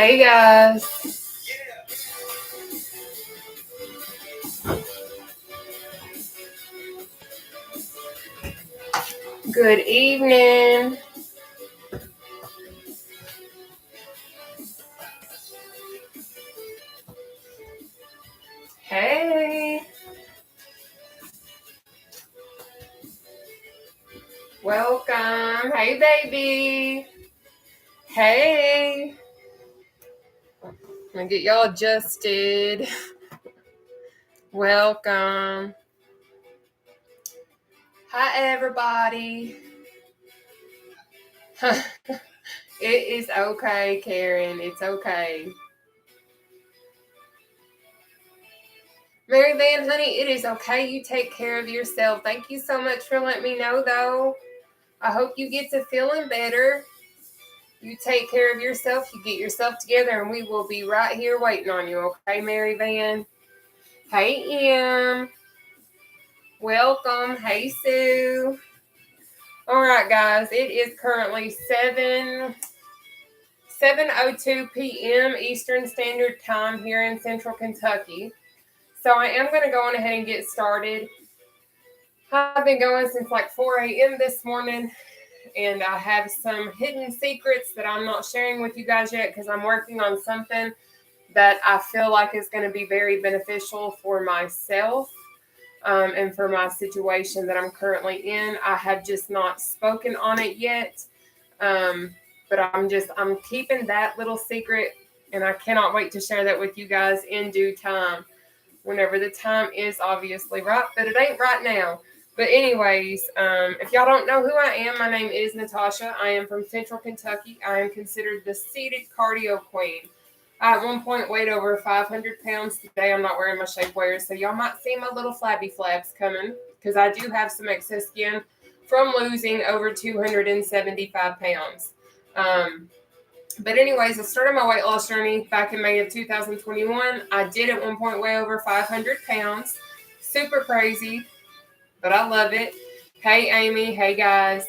Hey guys. Good evening. Hey. Welcome. Hey baby. Hey. I'm gonna get y'all adjusted. Welcome. Hi everybody. It is okay, Karen. It's okay. Mary Van, honey, it is okay. You take care of yourself. Thank you so much for letting me know, though. I hope you get to feeling better. You take care of yourself. You get yourself together, and we will be right here waiting on you. Okay, Mary Van? Hey, Em. Welcome. Hey, Sue. All right, guys. It is currently 7:02 p.m. Eastern Standard Time here in Central Kentucky. So I am going to go on ahead and get started. I've been going since like 4 a.m. this morning, and I have some hidden secrets that I'm not sharing with you guys yet because I'm working on something that I feel like is going to be very beneficial for myself and for my situation that I'm currently in. I have just not spoken on it yet, but I'm keeping that little secret, and I cannot wait to share that with you guys in due time, whenever the time is obviously right, but it ain't right now. But anyways, if y'all don't know who I am, my name is Nataushia. I am from Central Kentucky. I am considered the seated cardio queen. I at one point weighed over 500 pounds. Today I'm not wearing my shapewear, so y'all might see my little flabby flaps coming because I do have some excess skin from losing over 275 pounds. But anyways, I started my weight loss journey back in May of 2021. I did at one point weigh over 500 pounds. Super crazy, but I love it. Hey, Amy. Hey, guys.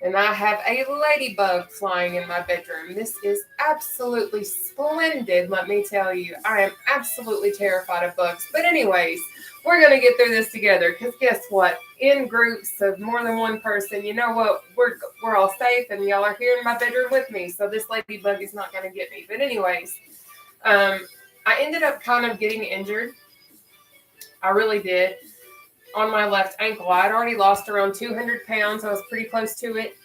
And I have a ladybug flying in my bedroom. This is absolutely splendid, let me tell you. I am absolutely terrified of bugs. But anyways, we're going to get through this together because guess what? In groups of more than one person, you know what? We're all safe and y'all are here in my bedroom with me. So this ladybug is not going to get me. But anyways, I ended up kind of getting injured. I really did. On my left ankle. I had already lost around 200 pounds. I was pretty close to it.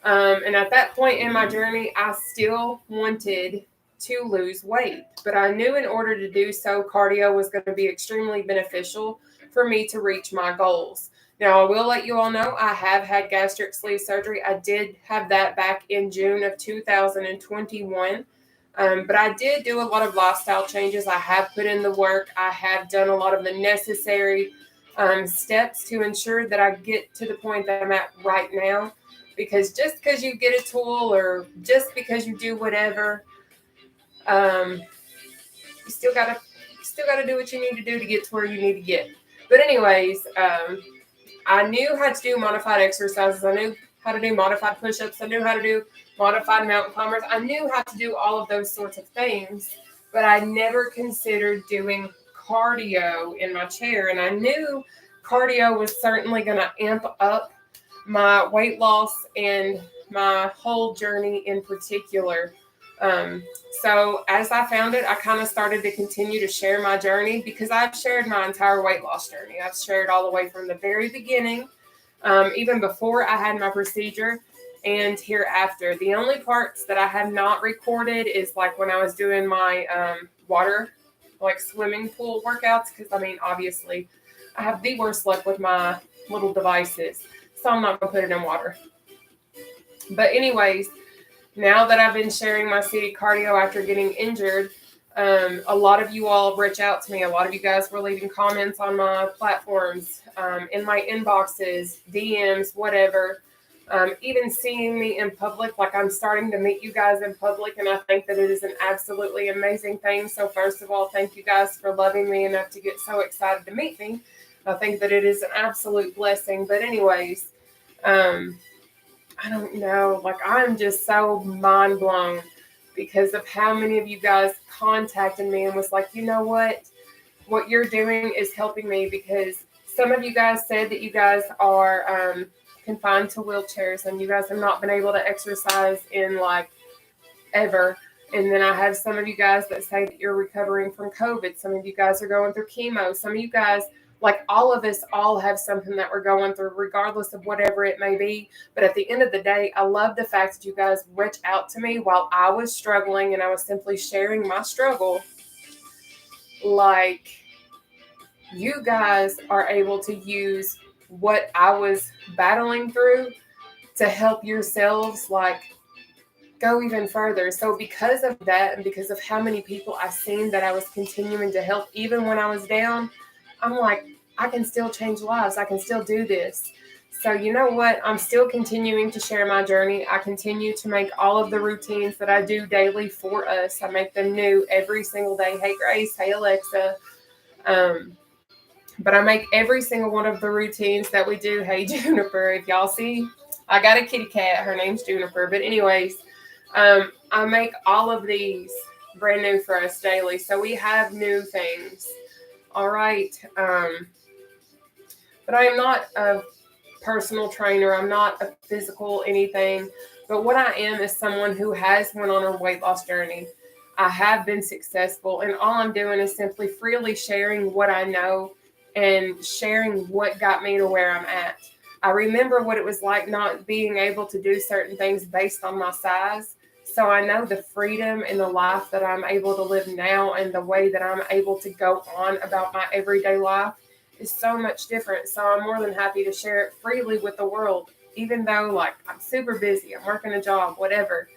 And at that point in my journey, I still wanted to lose weight. But I knew in order to do so, cardio was going to be extremely beneficial for me to reach my goals. Now, I will let you all know I have had gastric sleeve surgery. I did have that back in June of 2021. But I did do a lot of lifestyle changes. I have put in the work. I have done a lot of the necessary steps to ensure that I get to the point that I'm at right now. Because just because you get a tool or just because you do whatever, you still gotta do what you need to do to get to where you need to get. But anyways, I knew how to do modified exercises. I knew how to do modified push-ups. I knew how to do modified mountain climbers. I knew how to do all of those sorts of things, but I never considered doing cardio in my chair. And I knew cardio was certainly going to amp up my weight loss and my whole journey in particular. So as I found it, I kind of started to continue to share my journey because I've shared my entire weight loss journey. I've shared all the way from the very beginning, even before I had my procedure and hereafter. The only parts that I have not recorded is like when I was doing my water, like swimming pool workouts, because I mean, obviously, I have the worst luck with my little devices, so I'm not going to put it in water. But anyways, now that I've been sharing my seated cardio after getting injured, a lot of you all reach out to me. A lot of you guys were leaving comments on my platforms, in my inboxes, DMs, whatever. Even seeing me in public, like I'm starting to meet you guys in public, and I think that it is an absolutely amazing thing. So first of all, thank you guys for loving me enough to get so excited to meet me. I think that it is an absolute blessing. But anyways, I don't know, like I'm just so mind blown because of how many of you guys contacted me and was like, you know what you're doing is helping me, because some of you guys said that you guys are confined to wheelchairs and you guys have not been able to exercise in like ever. And then I have some of you guys that say that you're recovering from COVID. Some of you guys are going through chemo. Some of you guys, like all of us, all have something that we're going through, regardless of whatever it may be. But at the end of the day, I love the fact that you guys reached out to me while I was struggling and I was simply sharing my struggle. Like, you guys are able to use what I was battling through to help yourselves, like, go even further. So because of that, and because of how many people I've seen that I was continuing to help, even when I was down, I'm like, I can still change lives. I can still do this. So you know what? I'm still continuing to share my journey. I continue to make all of the routines that I do daily for us. I make them new every single day. Hey, Grace. Hey, Alexa. But I make every single one of the routines that we do. Hey, Juniper, if y'all see, I got a kitty cat. Her name's Juniper. But anyways, I make all of these brand new for us daily. So we have new things. All right. But I am not a personal trainer. I'm not a physical anything. But what I am is someone who has went on a weight loss journey. I have been successful. And all I'm doing is simply freely sharing what I know and sharing what got me to where I'm at. I remember what it was like not being able to do certain things based on my size. So I know the freedom and the life that I'm able to live now and the way that I'm able to go on about my everyday life is so much different. So I'm more than happy to share it freely with the world, even though like I'm super busy, I'm working a job, whatever.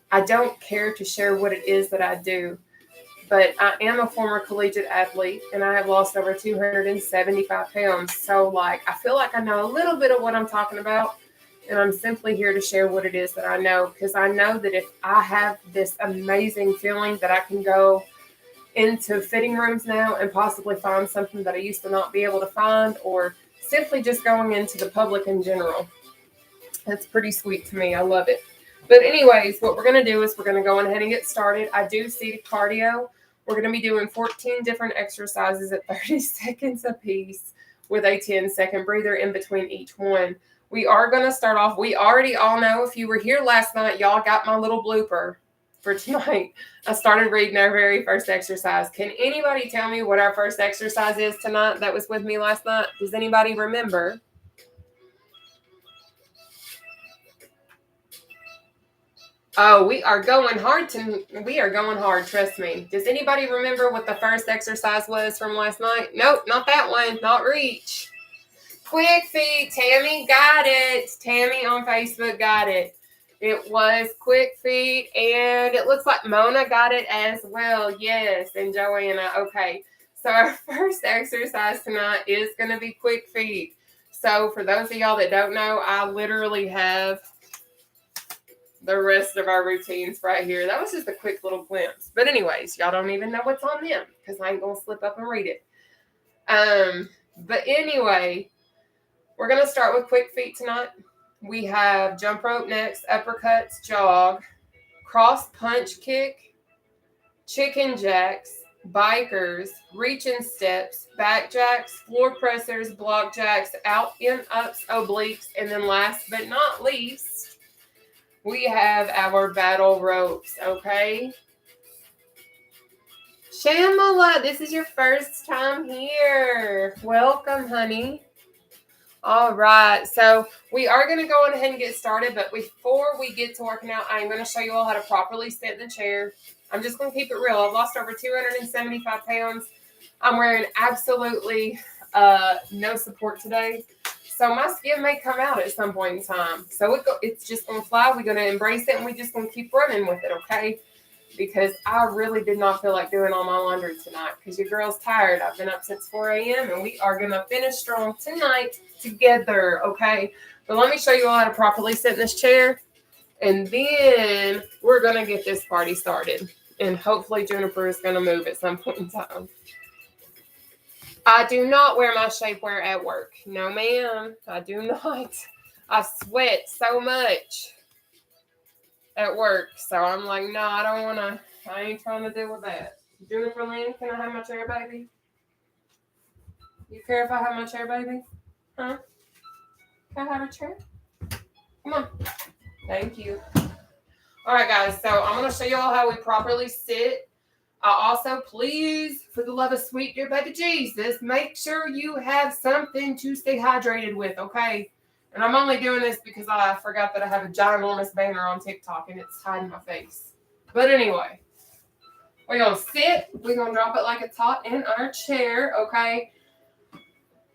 I don't care to share what it is that I do. But I am a former collegiate athlete and I have lost over 275 pounds. So like, I feel like I know a little bit of what I'm talking about. And I'm simply here to share what it is that I know, because I know that if I have this amazing feeling that I can go into fitting rooms now and possibly find something that I used to not be able to find, or simply just going into the public in general. That's pretty sweet to me. I love it. But anyways, what we're going to do is we're going to go ahead and get started. I do seated cardio. We're going to be doing 14 different exercises at 30 seconds a piece with a 10-second breather in between each one. We are going to start off. We already all know, if you were here last night, y'all got my little blooper for tonight. I started reading our very first exercise. Can anybody tell me what our first exercise is tonight that was with me last night? Does anybody remember? Oh, we are going hard. Trust me. Does anybody remember what the first exercise was from last night? Nope, not that one. Not reach. Quick feet. Tammy got it. Tammy on Facebook got it. It was quick feet, and it looks like Mona got it as well. Yes, and Joanna. Okay. So our first exercise tonight is going to be quick feet. So for those of y'all that don't know, I literally have the rest of our routines right here. That was just a quick little glimpse. But anyways, y'all don't even know what's on them because I ain't going to slip up and read it. But anyway, we're going to start with quick feet tonight. We have jump rope next, uppercuts, jog, cross punch kick, chicken jacks, bikers, reaching steps, back jacks, floor pressers, block jacks, out in ups, obliques, and then last but not least, we have our battle ropes, okay? Shamala, this is your first time here. Welcome, honey. All right, so we are going to go on ahead and get started, but before we get to working out, I'm going to show you all how to properly sit in the chair. I'm just going to keep it real. I've lost over 275 pounds. I'm wearing absolutely no support today. So my skin may come out at some point in time. So it's just going to fly. We're going to embrace it, and we're just going to keep running with it, okay? Because I really did not feel like doing all my laundry tonight because your girl's tired. I've been up since 4 a.m., and we are going to finish strong tonight together, okay? But let me show you all how to properly sit in this chair, and then we're going to get this party started. And hopefully Juniper is going to move at some point in time. I do not wear my shapewear at work. No, ma'am. I do not. I sweat so much. at work. So I'm like, no, I ain't trying to deal with that. Jennifer Lynn, can I have my chair, baby? You care if I have my chair, baby? Huh? Can I have a chair? Come on. Thank you. All right, guys. So I'm going to show you all how we properly sit. Also, please, for the love of sweet dear baby Jesus, make sure you have something to stay hydrated with, okay? And I'm only doing this because I forgot that I have a ginormous banner on TikTok and it's hiding my face. But anyway, we're going to sit. We're going to drop it like it's hot in our chair, okay?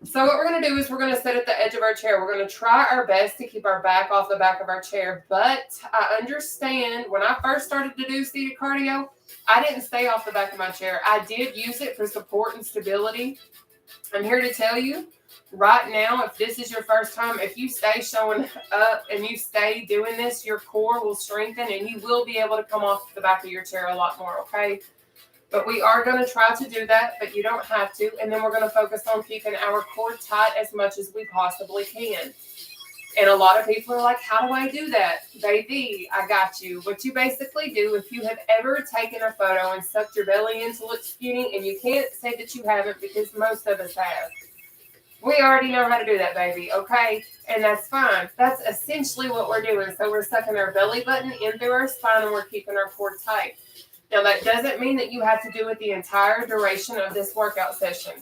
So what we're going to do is we're going to sit at the edge of our chair. We're going to try our best to keep our back off the back of our chair. But I understand when I first started to do seated cardio, I didn't stay off the back of my chair. I did use it for support and stability. I'm here to tell you right now, if this is your first time, if you stay showing up and you stay doing this, your core will strengthen and you will be able to come off the back of your chair a lot more, okay? But we are going to try to do that, but you don't have to. And then we're going to focus on keeping our core tight as much as we possibly can. And a lot of people are like, how do I do that? Baby, I got you. What you basically do, if you have ever taken a photo and sucked your belly in to look skinny, and you can't say that you haven't because most of us have. We already know how to do that, baby, okay? And that's fine. That's essentially what we're doing. So we're sucking our belly button in through our spine and we're keeping our core tight. Now, that doesn't mean that you have to do it the entire duration of this workout session.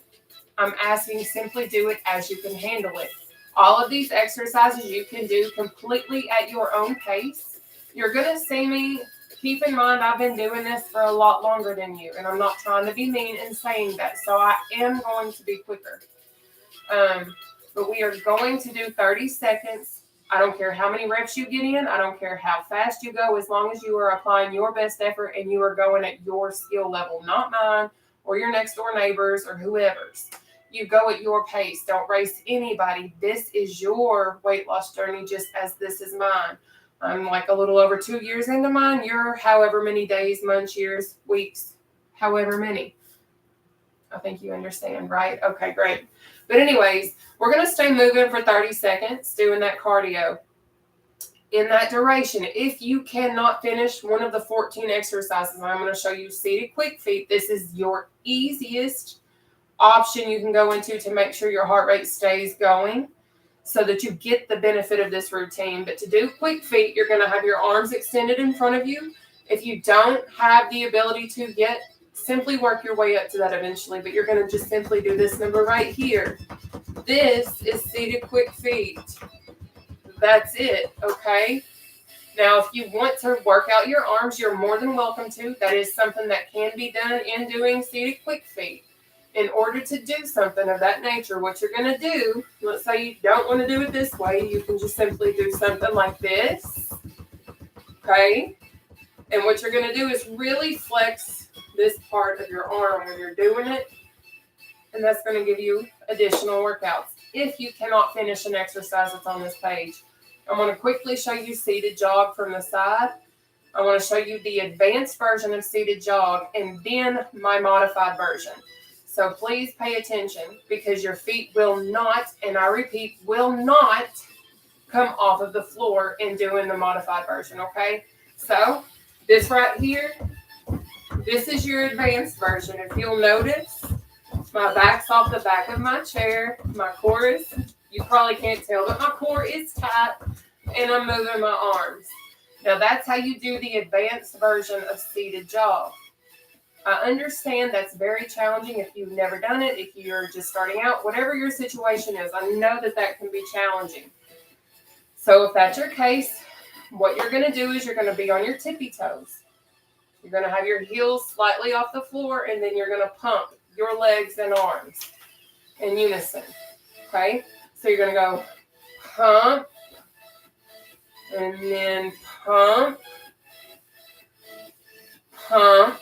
I'm asking simply do it as you can handle it. All of these exercises you can do completely at your own pace. You're going to see me. Keep in mind, I've been doing this for a lot longer than you, and I'm not trying to be mean in saying that, so I am going to be quicker. But we are going to do 30 seconds. I don't care how many reps you get in. I don't care how fast you go, as long as you are applying your best effort and you are going at your skill level, not mine or your next door neighbors or whoever's. You go at your pace. Don't race anybody. This is your weight loss journey just as this is mine. I'm like a little over 2 years into mine. You're however many days, months, years, weeks, however many. I think you understand, right? Okay, great. But anyways, we're going to stay moving for 30 seconds doing that cardio. In that duration, if you cannot finish one of the 14 exercises, and I'm going to show you seated quick feet, this is your easiest option you can go into to make sure your heart rate stays going so that you get the benefit of this routine. But to do quick feet, you're going to have your arms extended in front of you. If you don't have the ability to yet, simply work your way up to that eventually, but you're going to just simply do this number right here. This is seated quick feet. That's it, okay? Now, if you want to work out your arms, you're more than welcome to. That is something that can be done in doing seated quick feet. In order to do something of that nature, what you're going to do, let's say you don't want to do it this way, you can just simply do something like this, okay? And what you're going to do is really flex this part of your arm when you're doing it, and that's going to give you additional workouts. If you cannot finish an exercise that's on this page, I want to quickly show you seated jog from the side. I want to show you the advanced version of seated jog and then my modified version. So please pay attention because your feet will not, and I repeat, will not come off of the floor in doing the modified version, okay? So this right here, this is your advanced version. If you'll notice, my back's off the back of my chair. My core is, you probably can't tell, but my core is tight, and I'm moving my arms. Now, that's how you do the advanced version of seated jog. I understand that's very challenging if you've never done it, if you're just starting out, whatever your situation is. I know that that can be challenging. So if that's your case, what you're going to do is you're going to be on your tippy toes. You're going to have your heels slightly off the floor, and then you're going to pump your legs and arms in unison, okay? So you're going to go pump, and then pump, pump,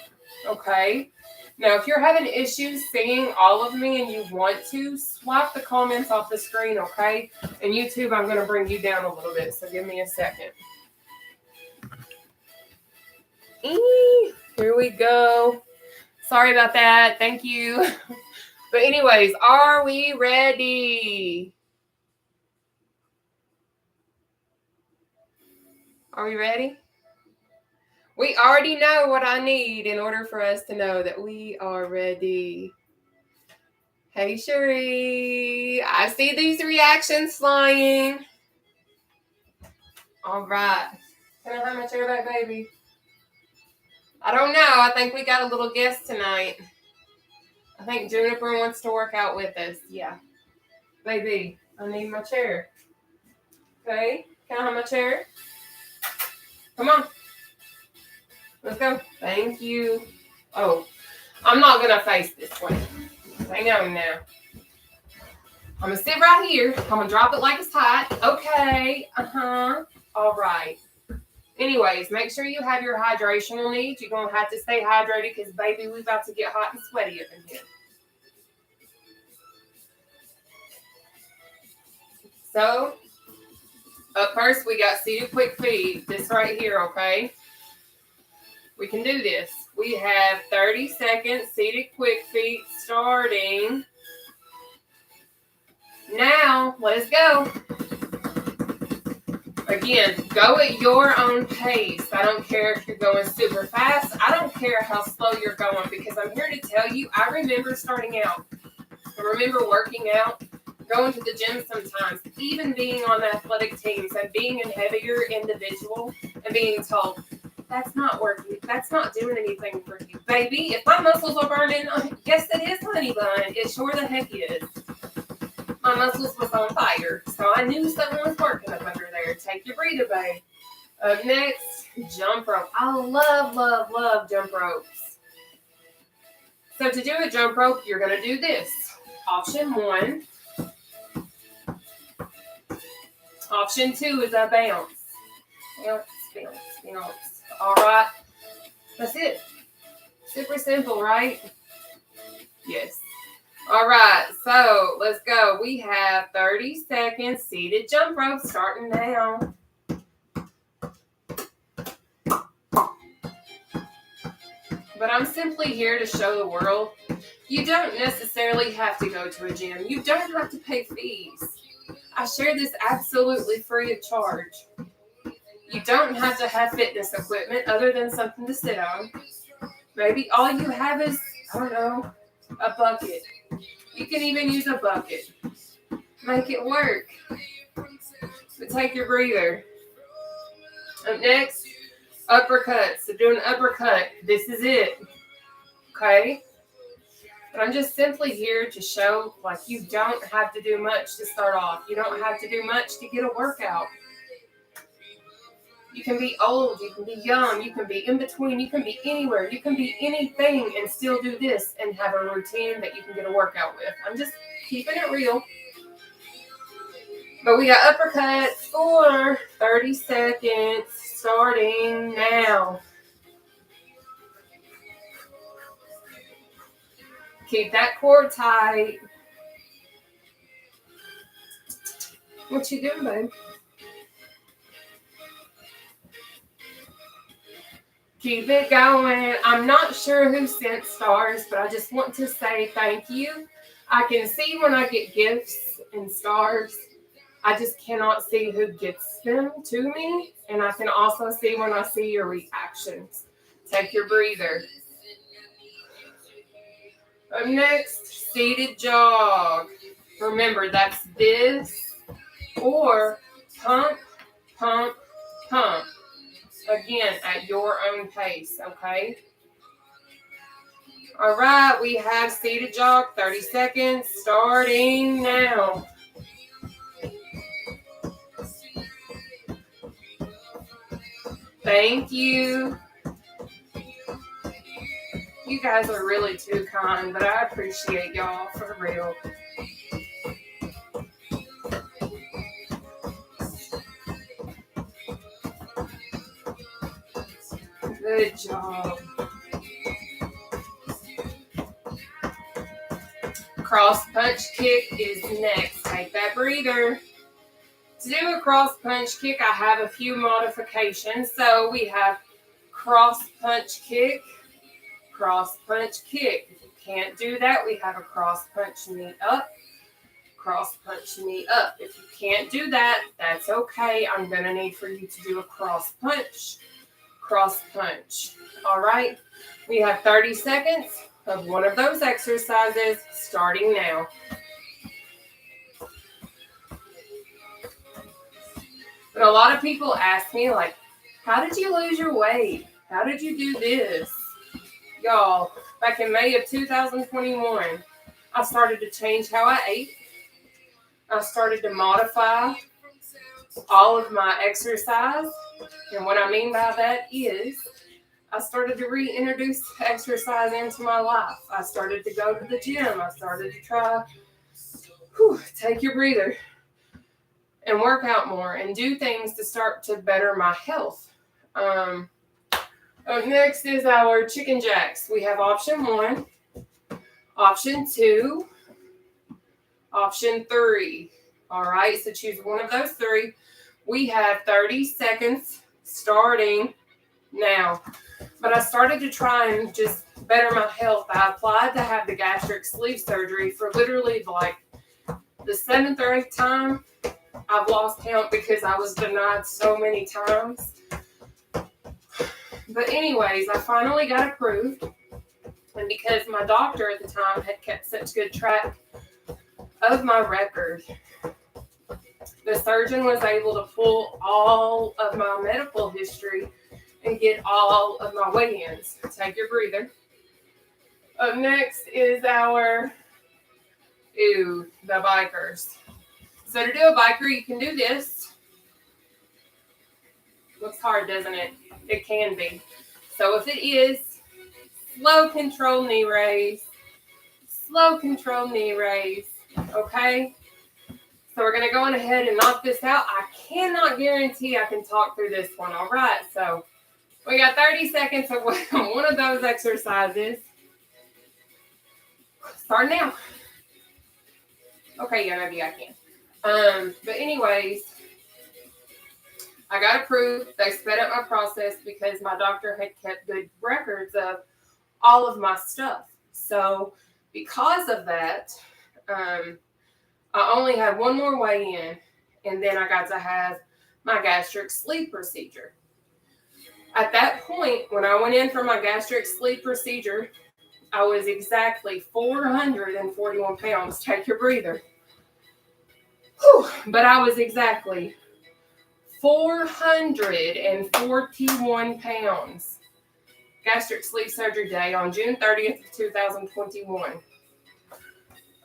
okay? Now, if you're having issues seeing all of me and you want to, swipe the comments off the screen, okay? And YouTube, I'm going to bring you down a little bit, so give me a second. Here we go. Sorry about that. Thank you. But anyways, are we ready? Are we ready? We already know what I need in order for us to know that we are ready. Hey, Cherie. I see these reactions flying. All right. Can I have my chair back, baby? I don't know. I think we got a little guest tonight. I think Juniper wants to work out with us. Yeah. Baby, I need my chair. Okay? Can I have my chair? Come on. Let's go. Thank you. Oh, I'm not going to face this way. Hang on now. I'm going to sit right here. I'm going to drop it like it's hot. Okay. Uh-huh. All right. Anyways, make sure you have your hydrational needs. You're going to have to stay hydrated because, baby, we're about to get hot and sweaty up in here. So, up first, we got seated quick feet. This right here, okay? We can do this. We have 30 seconds seated quick feet starting. Now, let's go. Again, go at your own pace. I don't care if you're going super fast. I don't care how slow you're going because I'm here to tell you, I remember starting out. I remember working out, going to the gym sometimes, even being on athletic teams and being a heavier individual and being told, that's not working. That's not doing anything for you. Baby, if my muscles are burning, yes, it is, honey bun. It sure the heck is. My muscles was on fire, so I knew something was working up under there. Take your breather, babe. Up next, jump rope. I love, love, love jump ropes. So to do a jump rope, you're going to do this. Option 1. Option 2 is a bounce. Bounce, bounce, bounce. All right. That's it. Super simple, right? Yes. All right, so let's go. We have 30 seconds seated jump rope starting now. But I'm simply here to show the world you don't necessarily have to go to a gym. You don't have to pay fees. I share this absolutely free of charge. You don't have to have fitness equipment other than something to sit on. Maybe all you have is, I don't know, a bucket. You can even use a bucket. Make it work. But take your breather. Up next, uppercut. So do an uppercut. This is it. Okay? But I'm just simply here to show, like, you don't have to do much to start off. You don't have to do much to get a workout. You can be old, you can be young, you can be in between, you can be anywhere, you can be anything and still do this and have a routine that you can get a workout with. I'm just keeping it real. But we got uppercuts for 30 seconds starting now. Keep that core tight. What you doing, babe? Keep it going. I'm not sure who sent stars, but I just want to say thank you. I can see when I get gifts and stars. I just cannot see who gets them to me. And I can also see when I see your reactions. Take your breather. Up next, seated jog. Remember, that's this or pump, pump, pump. Again, at your own pace, okay? All right, we have seated jog, 30 seconds, starting now. Thank you. You guys are really too kind, but I appreciate y'all for real. Good job. Cross punch kick is next. Take that breather. To do a cross punch kick, I have a few modifications. So we have cross punch kick, cross punch kick. If you can't do that, we have a cross punch knee up, cross punch knee up. If you can't do that, that's okay. I'm going to need for you to do a cross punch, cross punch. All right, we have 30 seconds of one of those exercises starting now. But a lot of people ask me, like, how did you lose your weight? How did you do this? Y'all, back in May of 2021, I started to change how I ate. I started to modify all of my exercise. And what I mean by that is I started to reintroduce exercise into my life. I started to go to the gym. I started to try, take your breather, and work out more and do things to start to better my health. Next is our chicken jacks. We have option 1, option 2, option 3. All right, so choose one of those 3. We have 30 seconds starting now. But I started to try and just better my health. I applied to have the gastric sleeve surgery for literally like the 7th or 8th time. I've lost count because I was denied so many times. But anyways, I finally got approved. And because my doctor at the time had kept such good track of my record, the surgeon was able to pull all of my medical history and get all of my weigh-ins. Take your breather. Up next is the bikers. So to do a biker, you can do this. Looks hard, doesn't it? It can be. So if it is, slow control knee raise. Slow control knee raise. Okay? So we're going to go on ahead and knock this out. I cannot guarantee I can talk through this one. All right. So we got 30 seconds of one of those exercises. Start now. Okay, yeah, maybe I can. But anyways, I got approved. They sped up my process because my doctor had kept good records of all of my stuff. So because of that, I only had one more weigh-in, and then I got to have my gastric sleeve procedure. At that point, when I went in for my gastric sleeve procedure, I was exactly 441 pounds. Take your breather. But I was exactly 441 pounds. Gastric sleeve surgery day on June 30th, 2021.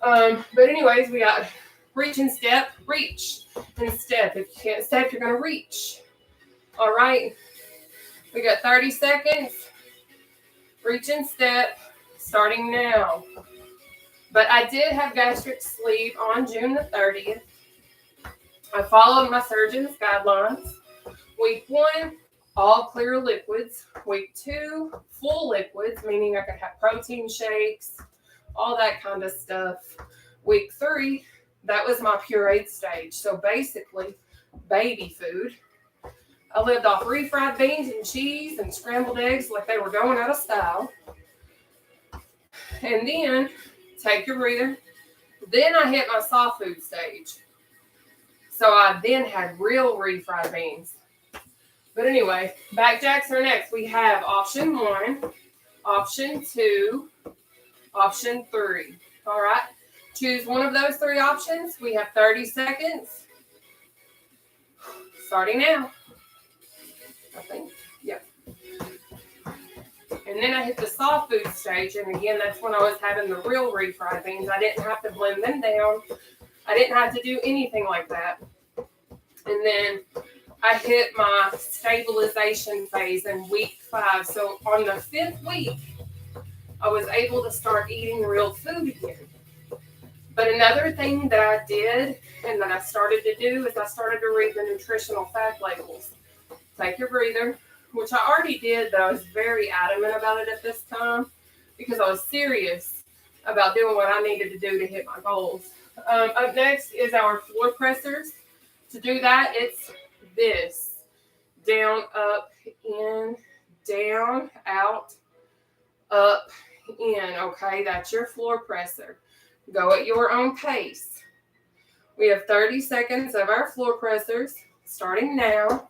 But anyways, we got reach and step, reach and step. If you can't step, you're going to reach. All right. We got 30 seconds. Reach and step, starting now. But I did have gastric sleeve on June the 30th. I followed my surgeon's guidelines. Week 1, all clear liquids. Week 2, full liquids, meaning I could have protein shakes, all that kind of stuff. Week 3, that was my pureed stage. So basically, baby food. I lived off refried beans and cheese and scrambled eggs like they were going out of style. And then, take your breather. Then I hit my soft food stage. So I then had real refried beans. But anyway, back jacks are next. We have option 1, option 2, option 3. All right. Choose one of those 3 options. We have 30 seconds. Starting now. I think. Yeah. And then I hit the soft food stage. And again, that's when I was having the real refried beans. I didn't have to blend them down. I didn't have to do anything like that. And then I hit my stabilization phase in week 5. So on the 5th week, I was able to start eating real food again. But another thing that I did and that I started to do is I started to read the nutritional fact labels. Take your breather, which I already did, but I was very adamant about it at this time because I was serious about doing what I needed to do to hit my goals. Up next is our floor pressers. To do that, it's this. Down, up, in, down, out, up, in. Okay, that's your floor presser. Go at your own pace. We have 30 seconds of our floor pressers, starting now.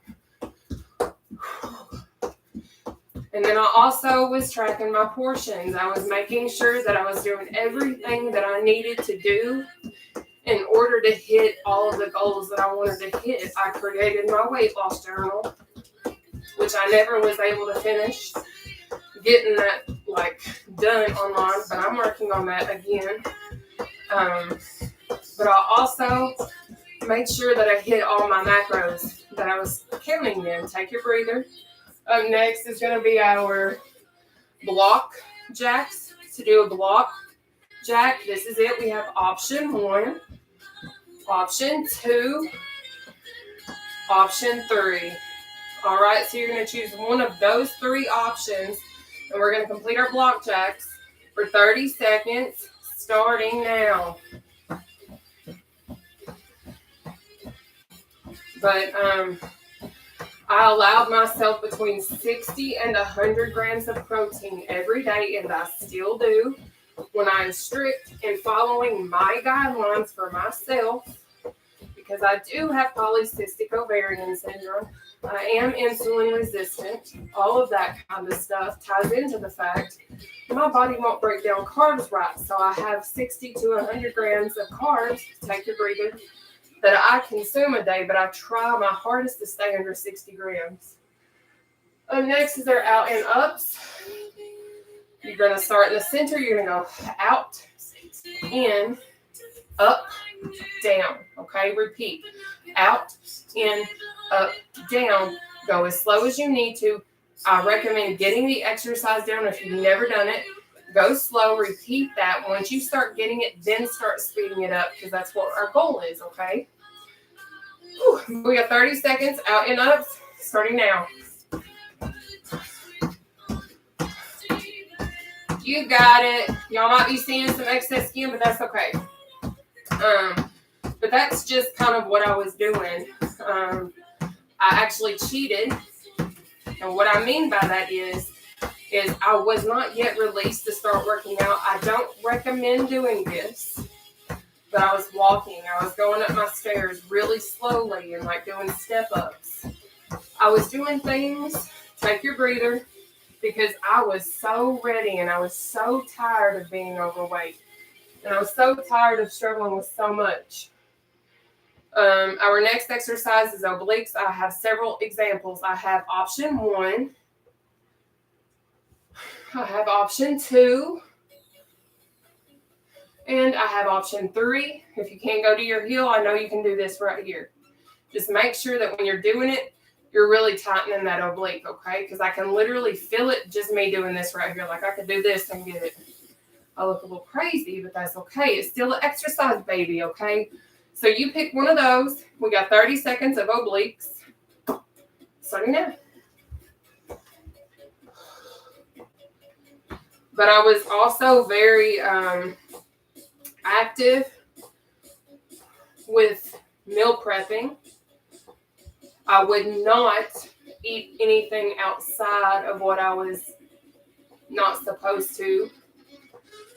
And then I also was tracking my portions. I was making sure that I was doing everything that I needed to do in order to hit all of the goals that I wanted to hit. I created my weight loss journal, which I never was able to finish getting that done online, but I'm working on that again. But I also made sure that I hit all my macros that I was counting them. Take your breather. Up next is going to be our block jacks. To do a block jack, this is it. We have option 1, option 2, option 3. All right, so you're going to choose one of those 3 options, and we're going to complete our block jacks for 30 seconds, starting now. But I allowed myself between 60 and 100 grams of protein every day, and I still do when I'm strict in following my guidelines for myself, because I do have polycystic ovarian syndrome. I am insulin resistant. All of that kind of stuff ties into the fact my body won't break down carbs right. So I have 60 to 100 grams of carbs, take your breather, that I consume a day, but I try my hardest to stay under 60 grams. Next is our out and ups. You're going to start in the center. You're going to go out, in, up, down. Okay, repeat. Out, in, up, down. Go as slow as you need to. I recommend getting the exercise down if you've never done it. Go slow, repeat that. Once you start getting it, then start speeding it up, because that's what our goal is, okay? Whew. We got 30 seconds, out and up, starting now. You got it. Y'all might be seeing some excess skin, but that's okay. But that's just kind of what I was doing. I actually cheated. And what I mean by that is I was not yet released to start working out. I don't recommend doing this, but I was walking. I was going up my stairs really slowly and doing step ups. I was doing things, take your breather, because I was so ready and I was so tired of being overweight. And I was so tired of struggling with so much. Our next exercise is obliques. I have several examples. I have option 1. I have option 2. And I have option 3. If you can't go to your heel, I know you can do this right here. Just make sure that when you're doing it, you're really tightening that oblique, okay? Because I can literally feel it just me doing this right here. I could do this and get it. I look a little crazy, but that's okay. It's still an exercise, baby, okay? So you pick one of those. We got 30 seconds of obliques. Starting now. But I was also very active with meal prepping. I would not eat anything outside of what I was not supposed to.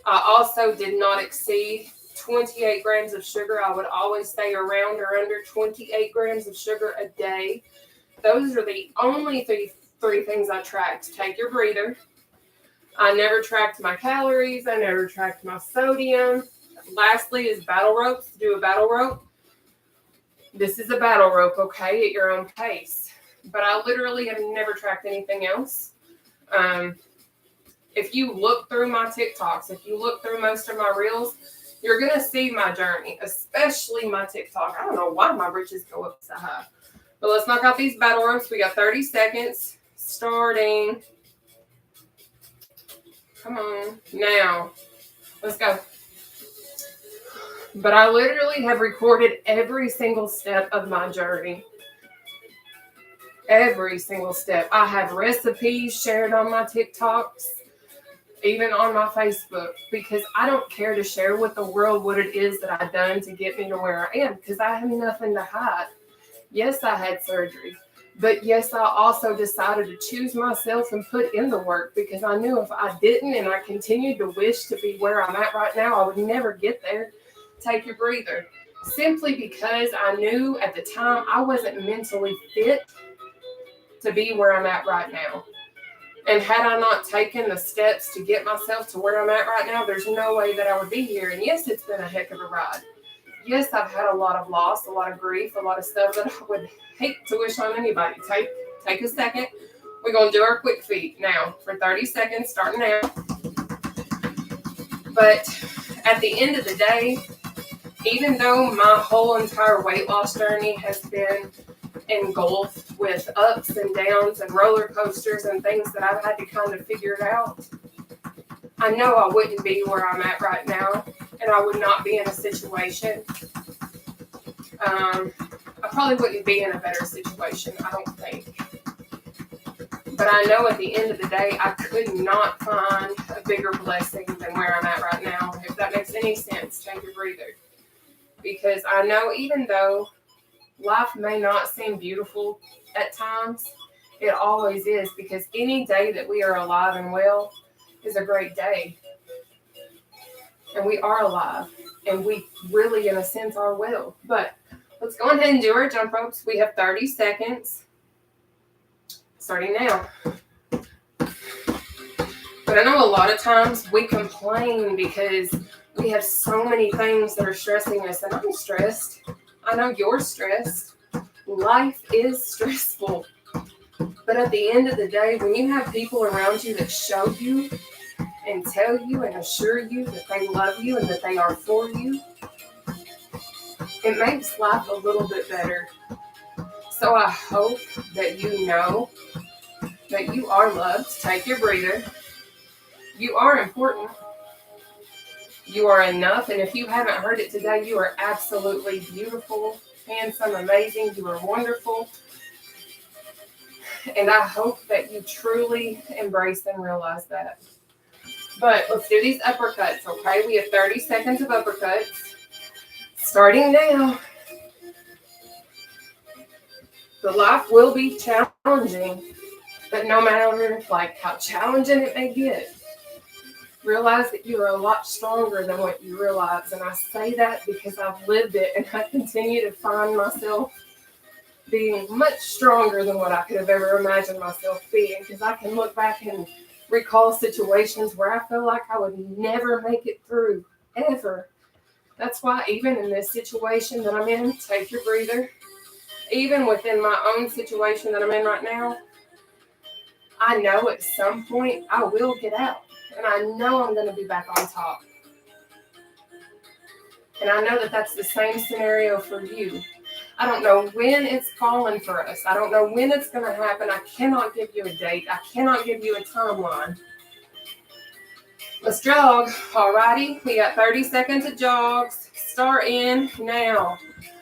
I also did not exceed 28 grams of sugar. I would always stay around or under 28 grams of sugar a day. Those are the only three things I tracked. Take your breather. I never tracked my calories. I never tracked my sodium. Lastly is battle ropes. Do a battle rope. This is a battle rope, okay, at your own pace. But I literally have never tracked anything else. If you look through my TikToks, if you look through most of my reels, you're going to see my journey, especially my TikTok. I don't know why my britches go up so high. But let's knock out these battle ropes. We got 30 seconds starting. Come on. Now, let's go. But I literally have recorded every single step of my journey. Every single step. I have recipes shared on my TikToks, even on my Facebook, because I don't care to share with the world what it is that I've done to get me to where I am, because I have nothing to hide. Yes, I had surgery, but yes, I also decided to choose myself and put in the work, because I knew if I didn't and I continued to wish to be where I'm at right now, I would never get there. Take your breather. Simply because I knew at the time I wasn't mentally fit to be where I'm at right now. And had I not taken the steps to get myself to where I'm at right now, there's no way that I would be here. And yes, it's been a heck of a ride. Yes, I've had a lot of loss, a lot of grief, a lot of stuff that I would hate to wish on anybody. Take a second. We're going to do our quick feet now for 30 seconds, starting now. But at the end of the day, even though my whole entire weight loss journey has been engulfed with ups and downs and roller coasters and things that I've had to kind of figure out, I know I wouldn't be where I'm at right now, and I would not be in a situation. I probably wouldn't be in a better situation, I don't think. But I know at the end of the day, I could not find a bigger blessing than where I'm at right now. If that makes any sense, take a breather. Because I know even though life may not seem beautiful at times, it always is, because any day that we are alive and well is a great day. And we are alive, and we really, in a sense, are well. But let's go ahead and do our jump ropes. We have 30 seconds, starting now. But I know a lot of times we complain because we have so many things that are stressing us, and I'm stressed. I know you're stressed. Life is stressful. But at the end of the day, when you have people around you that show you and tell you and assure you that they love you and that they are for you, it makes life a little bit better. So I hope that you know that you are loved. Take your breather. You are important. You are enough. And if you haven't heard it today, you are absolutely beautiful, handsome, amazing. You are wonderful. And I hope that you truly embrace and realize that. But let's do these uppercuts, okay? We have 30 seconds of uppercuts. Starting now. The life will be challenging, but no matter how challenging it may get, realize that you are a lot stronger than what you realize. And I say that because I've lived it, and I continue to find myself being much stronger than what I could have ever imagined myself being, because I can look back and recall situations where I feel like I would never make it through, ever. That's why even in this situation that I'm in, take your breather, even within my own situation that I'm in right now, I know at some point I will get out, and I know I'm going to be back on top. And I know that that's the same scenario for you. I don't know when it's calling for us. I don't know when it's going to happen. I cannot give you a date. I cannot give you a timeline. Let's jog. Alrighty, we got 30 seconds of jogs. Start in now.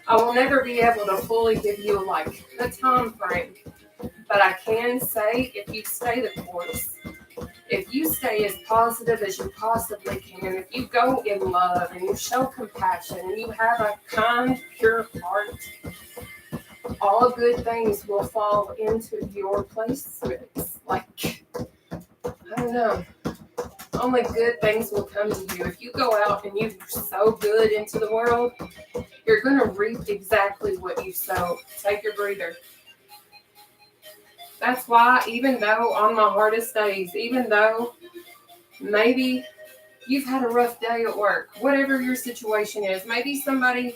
I will never be able to fully give you a time frame, but I can say if you stay the course, if you stay as positive as you possibly can, if you go in love and you show compassion and you have a kind, pure heart, all good things will fall into your placements. I don't know. Only good things will come to you. If you go out and you sow good into the world, you're going to reap exactly what you sow. Take your breather. That's why, even though on my hardest days, even though maybe you've had a rough day at work, whatever your situation is, maybe somebody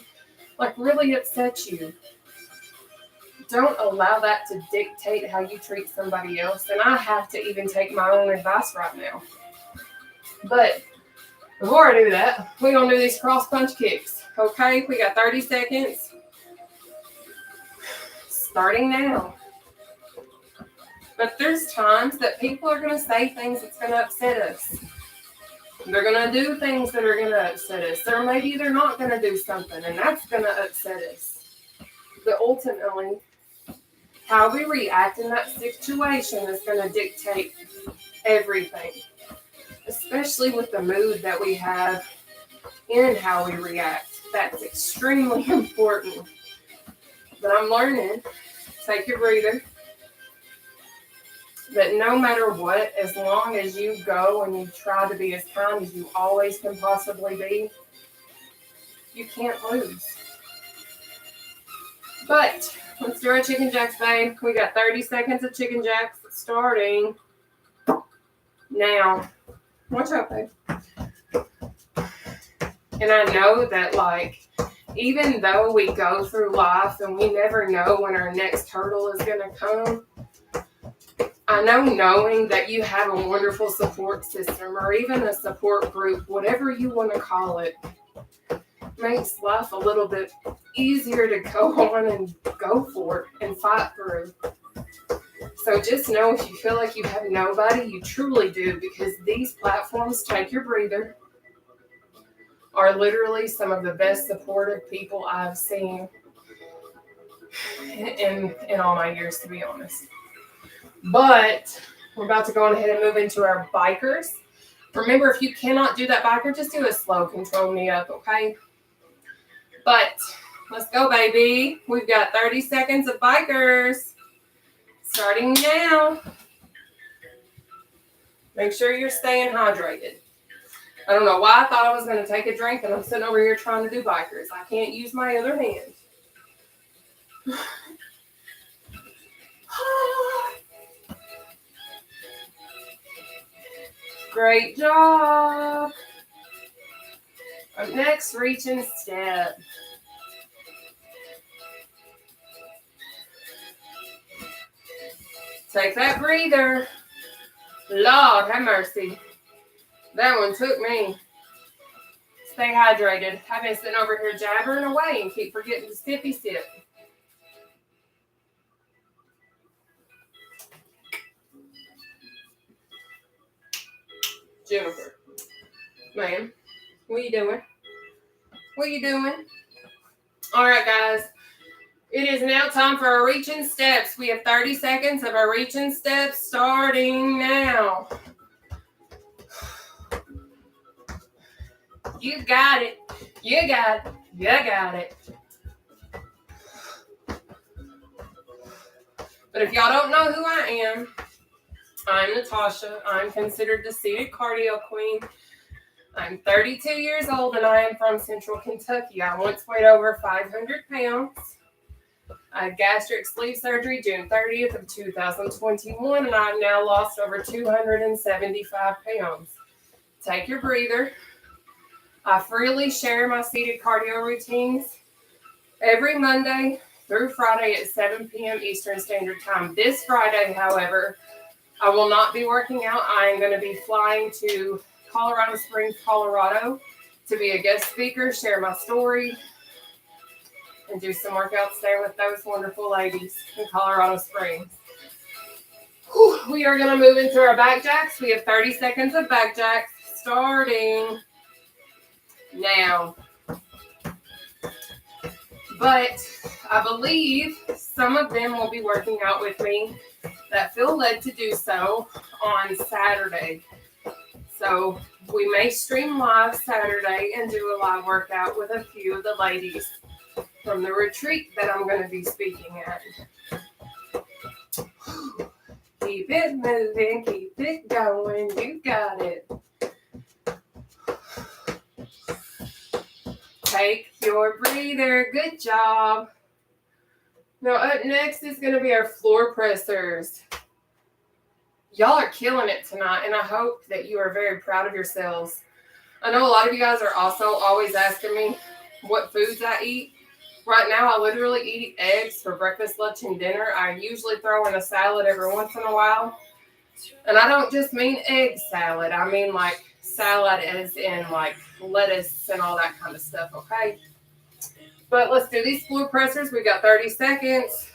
really upset you, don't allow that to dictate how you treat somebody else. And I have to even take my own advice right now. But before I do that, we're going to do these cross punch kicks. Okay, we got 30 seconds. Starting now. But there's times that people are going to say things that's going to upset us. They're going to do things that are going to upset us. Or maybe they're not going to do something, and that's going to upset us. But ultimately, how we react in that situation is going to dictate everything. Especially with the mood that we have in how we react. That's extremely important. But I'm learning, take your breather, that no matter what, as long as you go and you try to be as kind as you always can possibly be, you can't lose. But let's do our chicken jacks, babe. We got 30 seconds of chicken jacks starting Now, watch out, babe. And I know that, like, even though we go through life and we never know when our next hurdle is going to come, I know knowing that you have a wonderful support system or even a support group, whatever you want to call it, makes life a little bit easier to go on and go for it and fight through. So just know if you feel like you have nobody, you truly do, because these platforms, Take Your Breather, are literally some of the best supportive people I've seen in all my years, to be honest. But we're about to go on ahead and move into our bikers. Remember, if you cannot do that biker, just do a slow control knee up, okay? But let's go, baby. We've got 30 seconds of bikers. Starting now. Make sure you're staying hydrated. I don't know why I thought I was going to take a drink and I'm sitting over here trying to do bikers. I can't use my other hand. Great job. Up next, reach and step. Take that breather. Lord have mercy. That one took me. Stay hydrated. I've been sitting over here jabbering away and keep forgetting to sippy sip. Jennifer. Ma'am, what are you doing? What are you doing? All right, guys. It is now time for our reaching steps. We have 30 seconds of our reaching steps starting now. You got it. You got it. You got it. But if y'all don't know who I am, I'm Nataushia. I'm considered the seated cardio queen. I'm 32 years old and I am from Central Kentucky. I once weighed over 500 pounds. I had gastric sleeve surgery June 30th of 2021 and I've now lost over 275 pounds. Take your breather. I freely share my seated cardio routines every Monday through Friday at 7 p.m. Eastern Standard Time. This Friday, however, I will not be working out. I am going to be flying to Colorado Springs, Colorado to be a guest speaker, share my story, and do some workouts there with those wonderful ladies in Colorado Springs. Whew, we are going to move into our back jacks. We have 30 seconds of back jacks starting now. But I believe some of them will be working out with me that feel led to do so on Saturday. So we may stream live Saturday and do a live workout with a few of the ladies from the retreat that I'm going to be speaking at. Keep it moving, keep it going, you got it. Take your breather, good job. Now up next is going to be our floor pressers. Y'all are killing it tonight, and I hope that you are very proud of yourselves. I know a lot of you guys are also always asking me what foods I eat. Right now, I literally eat eggs for breakfast, lunch, and dinner. I usually throw in a salad every once in a while. And I don't just mean egg salad. I mean like salad as in like lettuce and all that kind of stuff, okay? But let's do these floor pressers. We've got 30 seconds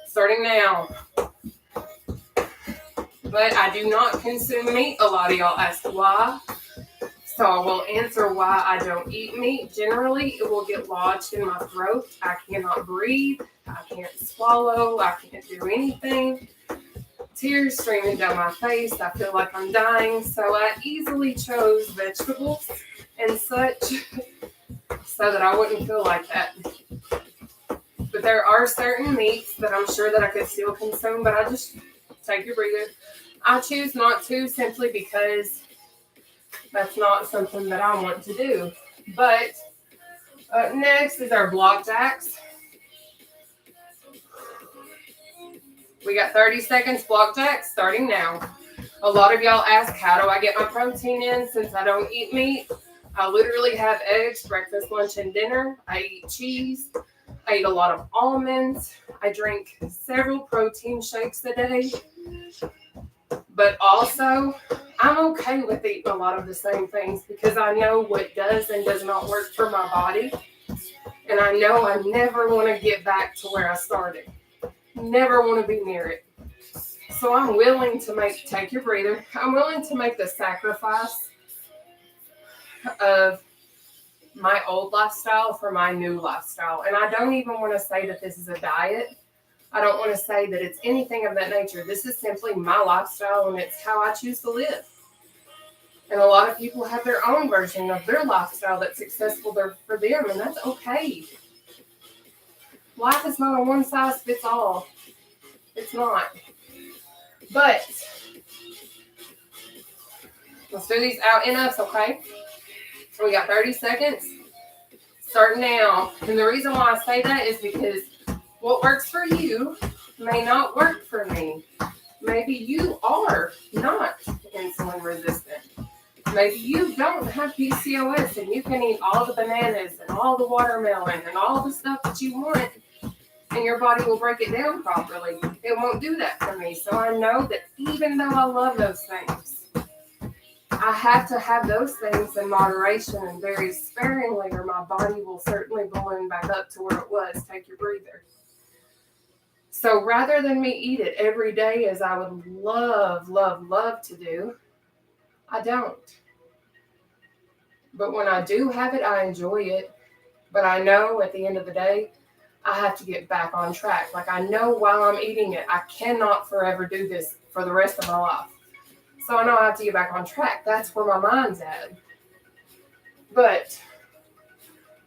starting now. But I do not consume meat. A lot of y'all ask why. So I will answer why I don't eat meat. Generally, it will get lodged in my throat. I cannot breathe. I can't swallow. I can't do anything. Tears streaming down my face. I feel like I'm dying. So I easily chose vegetables and such so that I wouldn't feel like that. But there are certain meats that I'm sure that I could still consume, but I just take your breather. I choose not to simply because that's not something that I want to do. But next is our block jacks. We got 30 seconds block jacks starting now. A lot of y'all ask, how do I get my protein in since I don't eat meat? I literally have eggs, breakfast, lunch, and dinner. I eat cheese. I eat a lot of almonds. I drink several protein shakes a day. But also, I'm okay with eating a lot of the same things because I know what does and does not work for my body. And I know I never want to get back to where I started. Never want to be near it. So I'm willing to take your breather. I'm willing to make the sacrifice of my old lifestyle for my new lifestyle. And I don't even want to say that this is a diet. I don't want to say that it's anything of that nature. This is simply my lifestyle, and it's how I choose to live. And a lot of people have their own version of their lifestyle that's successful for them, and that's okay. Life is not a one-size-fits-all. It's not. But let's do these out in us, okay? So we got 30 seconds. Start now. And the reason why I say that is because what works for you may not work for me. Maybe you are not insulin resistant. Maybe you don't have PCOS and you can eat all the bananas and all the watermelon and all the stuff that you want, and your body will break it down properly. It won't do that for me. So I know that even though I love those things, I have to have those things in moderation and very sparingly, or my body will certainly balloon back up to where it was. Take your breather. So rather than me eat it every day as I would love, love, love to do, I don't. But when I do have it, I enjoy it. But I know at the end of the day, I have to get back on track. Like, I know while I'm eating it, I cannot forever do this for the rest of my life. So I know I have to get back on track. That's where my mind's at. But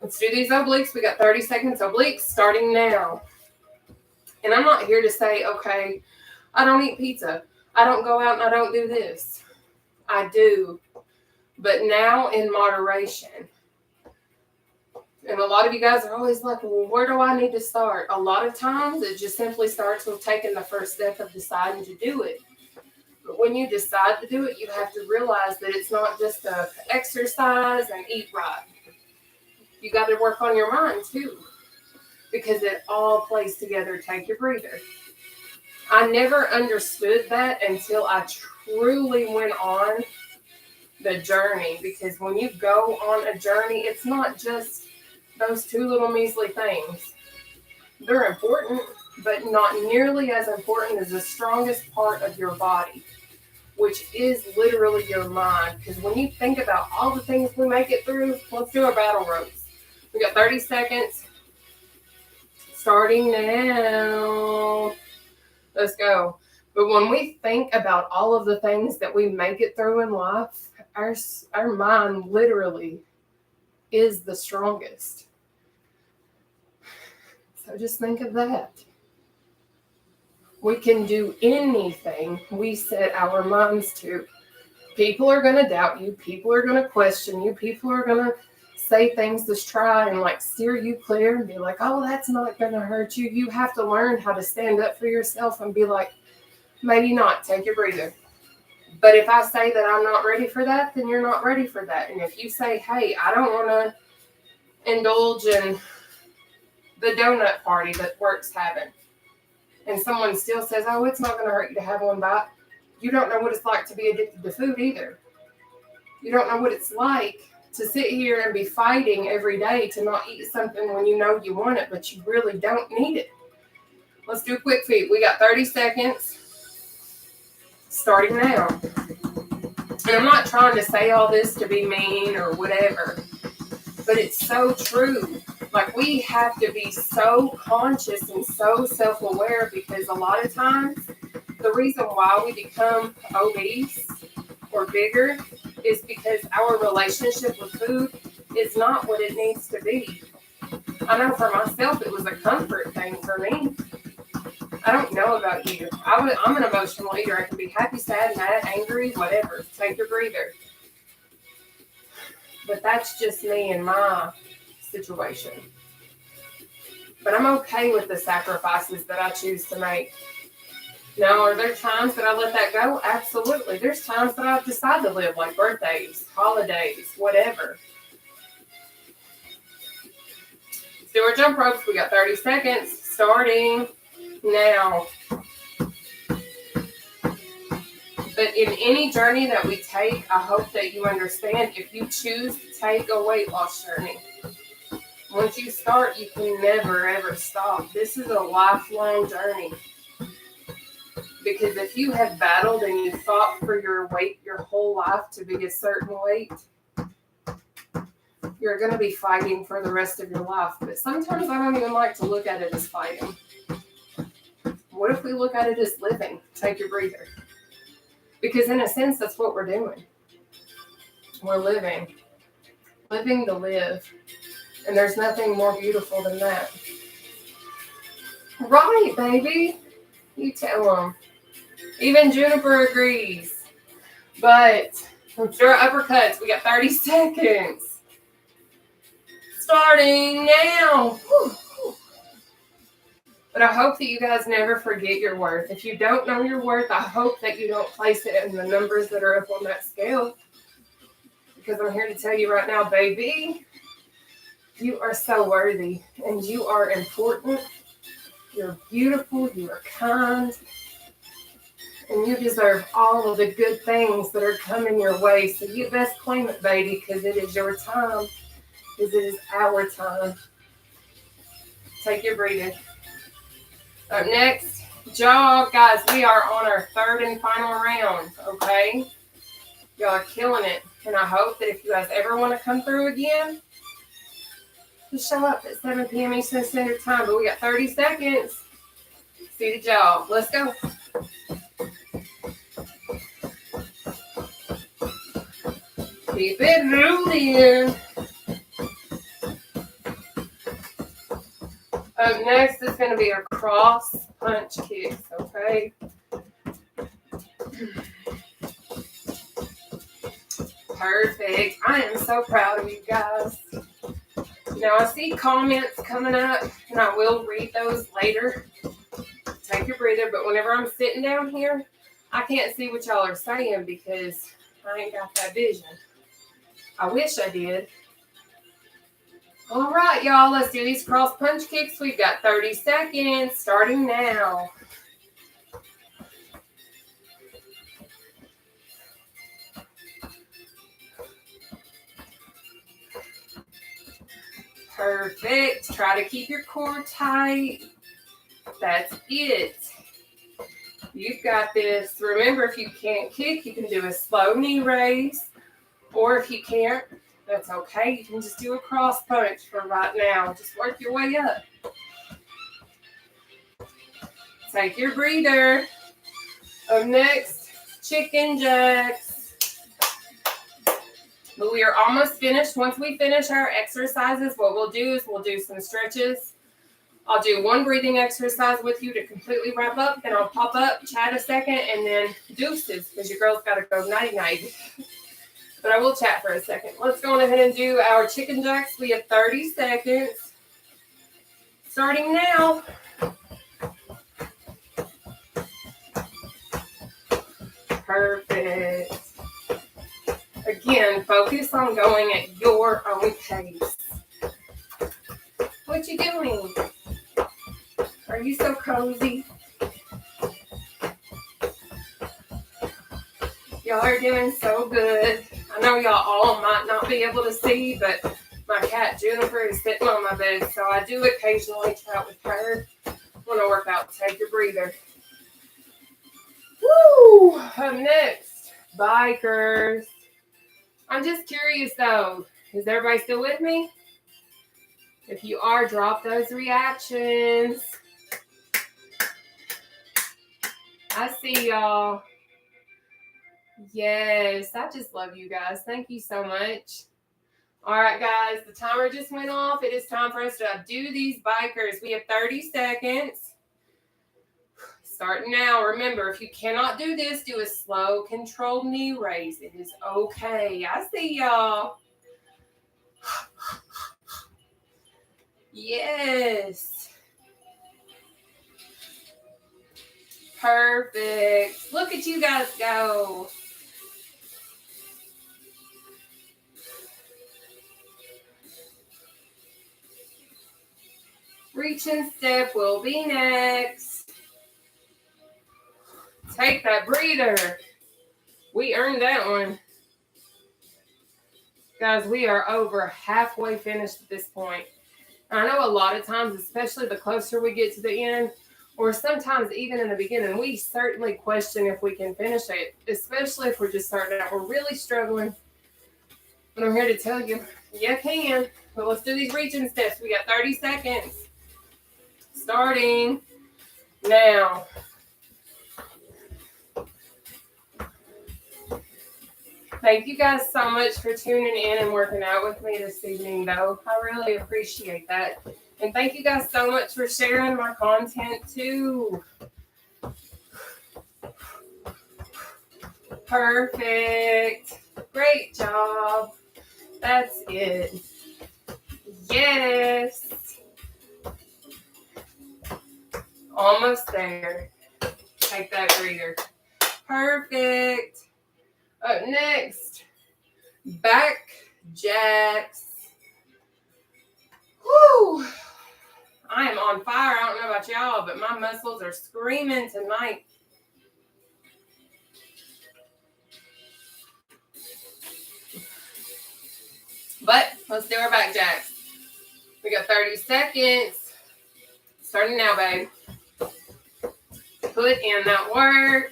let's do these obliques. We got 30 seconds obliques starting now. And I'm not here to say, okay, I don't eat pizza. I don't go out and I don't do this. I do. But now in moderation. And a lot of you guys are always like, well, where do I need to start? A lot of times it just simply starts with taking the first step of deciding to do it. But when you decide to do it, you have to realize that it's not just a exercise and eat right. You got to work on your mind too, because it all plays together. Take your breather. I never understood that until I truly went on the journey, because when you go on a journey, it's not just those two little measly things. They're important, but not nearly as important as the strongest part of your body, which is literally your mind. Because when you think about all the things we make it through, let's do our battle ropes. We got 30 seconds. Starting now. Let's go. But when we think about all of the things that we make it through in life, our mind literally is the strongest. So just think of that. We can do anything we set our minds to. People are going to doubt you. People are going to question you. People are going to say things to try and like steer you clear and be like, oh, that's not going to hurt you. You have to learn how to stand up for yourself and be like, maybe not. Take your breather. But if I say that I'm not ready for that, then you're not ready for that. And if you say, hey, I don't want to indulge in the donut party that work's having, and someone still says, oh, it's not going to hurt you to have one bite, you don't know what it's like to be addicted to food either. You don't know what it's like to sit here and be fighting every day to not eat something when you know you want it, but you really don't need it. Let's do quick feet. We got 30 seconds. Starting now. And I'm not trying to say all this to be mean or whatever, but it's so true. Like, we have to be so conscious and so self-aware, because a lot of times the reason why we become obese or bigger is because our relationship with food is not what it needs to be. I know for myself, it was a comfort thing for me. I don't know about you. I'm an emotional eater. I can be happy, sad, mad, angry, whatever. Take your breather. But that's just me and my situation. But I'm okay with the sacrifices that I choose to make. Now, are there times that I let that go? Absolutely. There's times that I decide to live, like birthdays, holidays, whatever. Let's do our jump ropes. We got 30 seconds starting now. But in any journey that we take, I hope that you understand, if you choose to take a weight loss journey, once you start, you can never, ever stop. This is a lifelong journey. Because if you have battled and you fought for your weight your whole life to be a certain weight, you're going to be fighting for the rest of your life. But sometimes I don't even like to look at it as fighting. What if we look at it as living? Take your breather. Because in a sense, that's what we're doing. We're living. Living to live. And there's nothing more beautiful than that. Right, baby. You tell them. Even Juniper agrees. But let's do our uppercuts. We got 30 seconds. Starting now. But I hope that you guys never forget your worth. If you don't know your worth, I hope that you don't place it in the numbers that are up on that scale. Because I'm here to tell you right now, baby, you are so worthy. And you are important. You're beautiful. You are kind. And you deserve all of the good things that are coming your way. So you best claim it, baby, because it is your time. Because it is our time. Take your breathing. Up next, jog. Guys, we are on our third and final round, okay? Y'all are killing it. And I hope that if you guys ever want to come through again, just show up at 7 p.m. Eastern Standard Time. But we got 30 seconds. See the jog. Let's go. Keep it moving. Up next is going to be our cross punch kicks, okay? Perfect. I am so proud of you guys. Now, I see comments coming up, and I will read those later. Take your breather, but whenever I'm sitting down here, I can't see what y'all are saying because I ain't got that vision. I wish I did. All right, y'all, let's do these cross punch kicks. We've got 30 seconds starting now. Perfect. Try to keep your core tight. That's it. You've got this. Remember, if you can't kick, you can do a slow knee raise. Or if you can't, that's okay. You can just do a cross punch for right now. Just work your way up. Take your breather. Up next, chicken jacks. But we are almost finished. Once we finish our exercises, what we'll do is we'll do some stretches. I'll do one breathing exercise with you to completely wrap up. Then I'll pop up, chat a second, and then deuces because your girl's got to go nighty-night. But I will chat for a second. Let's go on ahead and do our chicken jacks. We have 30 seconds. Starting now. Perfect. Again, focus on going at your own pace. What you doing? Are you so cozy? Y'all are doing so good. I know y'all all might not be able to see, but my cat Juniper is sitting on my bed, so I do occasionally chat with her when I work out. Take your breather. Woo! Up next, bikers. I'm just curious though, is everybody still with me? If you are, drop those reactions. I see y'all. Yes, I just love you guys. Thank you so much. All right, guys, the timer just went off. It is time for us to do these bikers. We have 30 seconds. Starting now. Remember, if you cannot do this, do a slow, controlled knee raise. It is okay. I see y'all. Yes. Perfect. Look at you guys go. Reach and step will be next. Take that breather. We earned that one. Guys, we are over halfway finished at this point. I know a lot of times, especially the closer we get to the end, or sometimes even in the beginning, we certainly question if we can finish it, especially if we're just starting out. We're really struggling. But I'm here to tell you, you can. But let's do these reaching steps. We got 30 seconds. Starting now. Thank you guys so much for tuning in and working out with me this evening, though. I really appreciate that. And thank you guys so much for sharing my content, too. Perfect. Great job. That's it. Yes. Almost there. Take that breather. Perfect. Up next, back jacks. Whoo! I am on fire. I don't know about y'all, but my muscles are screaming tonight. But let's do our back jacks. We got 30 seconds. Starting now, babe. Put in that work.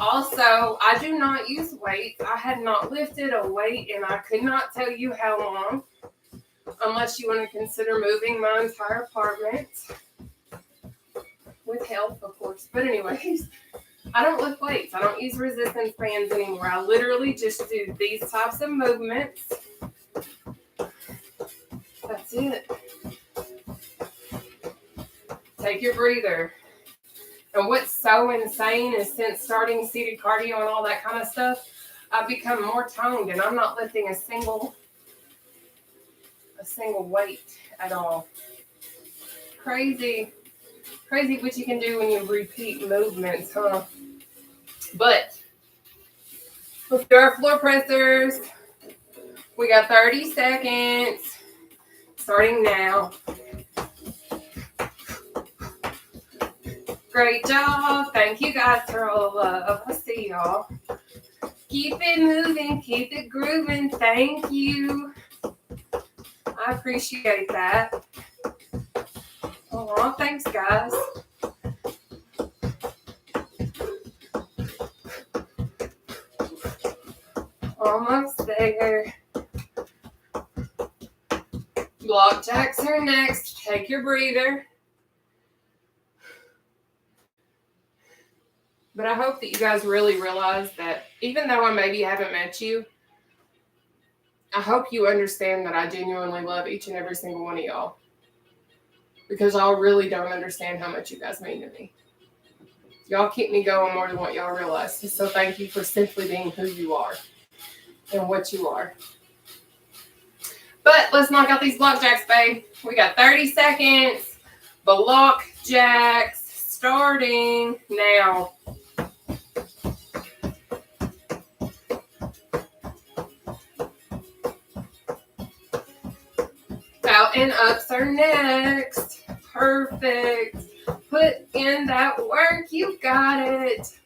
Also, I do not use weights. I had not lifted a weight, and I could not tell you how long, unless you want to consider moving my entire apartment. With help, of course. But anyways, I don't lift weights. I don't use resistance bands anymore. I literally just do these types of movements. That's it. Take your breather. And what's so insane is since starting seated cardio and all that kind of stuff, I've become more toned and I'm not lifting a single weight at all. Crazy what you can do when you repeat movements, huh? But let's do our floor pressers. We got 30 seconds. Starting now. Great job. Thank you guys for all the love. I see y'all. Keep it moving. Keep it grooving. Thank you. I appreciate that. Oh, thanks, guys. Almost there. Block jacks are next. Take your breather. But I hope that you guys really realize that even though I maybe haven't met you, I hope you understand that I genuinely love each and every single one of y'all. Because y'all really don't understand how much you guys mean to me. Y'all keep me going more than what y'all realize. So thank you for simply being who you are and what you are. But let's knock out these block jacks, babe. We got 30 seconds. Block jacks starting now. Out and ups are next. Perfect. Put in that work. You got it.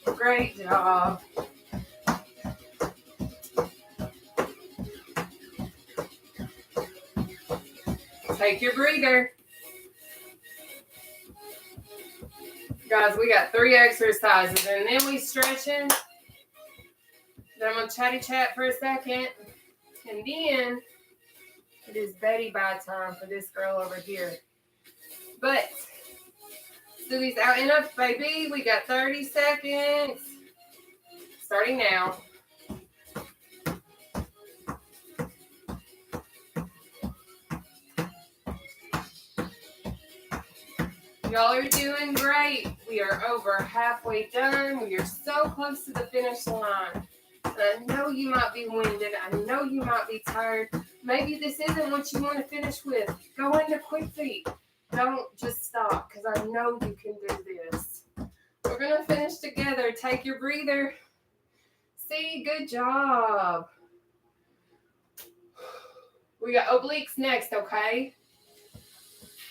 Great job. Take your breather. Guys, we got 3 exercises and then we stretching. Then I'm going to chatty chat for a second. And then it is Betty bye time for this girl over here. But let's do these out and up, baby. We got 30 seconds. Starting now. Y'all are doing great. We are over halfway done. We are so close to the finish line. And I know you might be winded. I know you might be tired. Maybe this isn't what you want to finish with. Go into quick feet. Don't just stop, because I know you can do this. We're going to finish together. Take your breather. See, good job. We got obliques next, okay?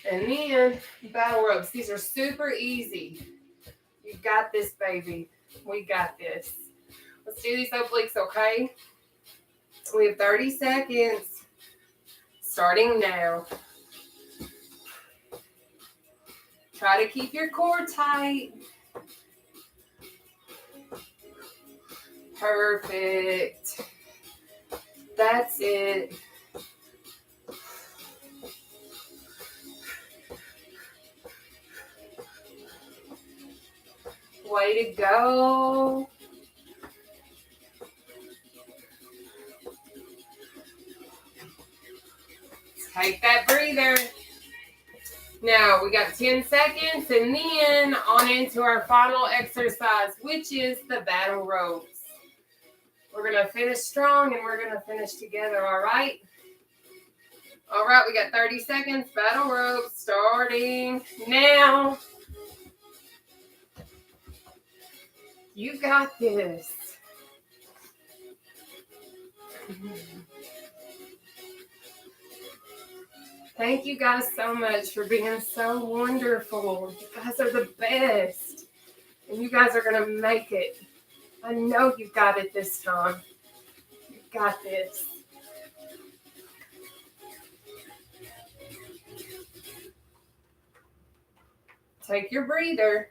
And then battle ropes. These are super easy. You got this, baby. We got this. Let's do these obliques, okay? We have 30 seconds. Starting now. Try to keep your core tight. Perfect. That's it. Way to go. Take that breather. Now we got 10 seconds and then on into our final exercise, which is the battle ropes. We're going to finish strong and we're going to finish together, all right? All right, we got 30 seconds. Battle ropes starting now. You got this. Thank you guys so much for being so wonderful. You guys are the best. And you guys are going to make it. I know you got it this time. You got this. Take your breather.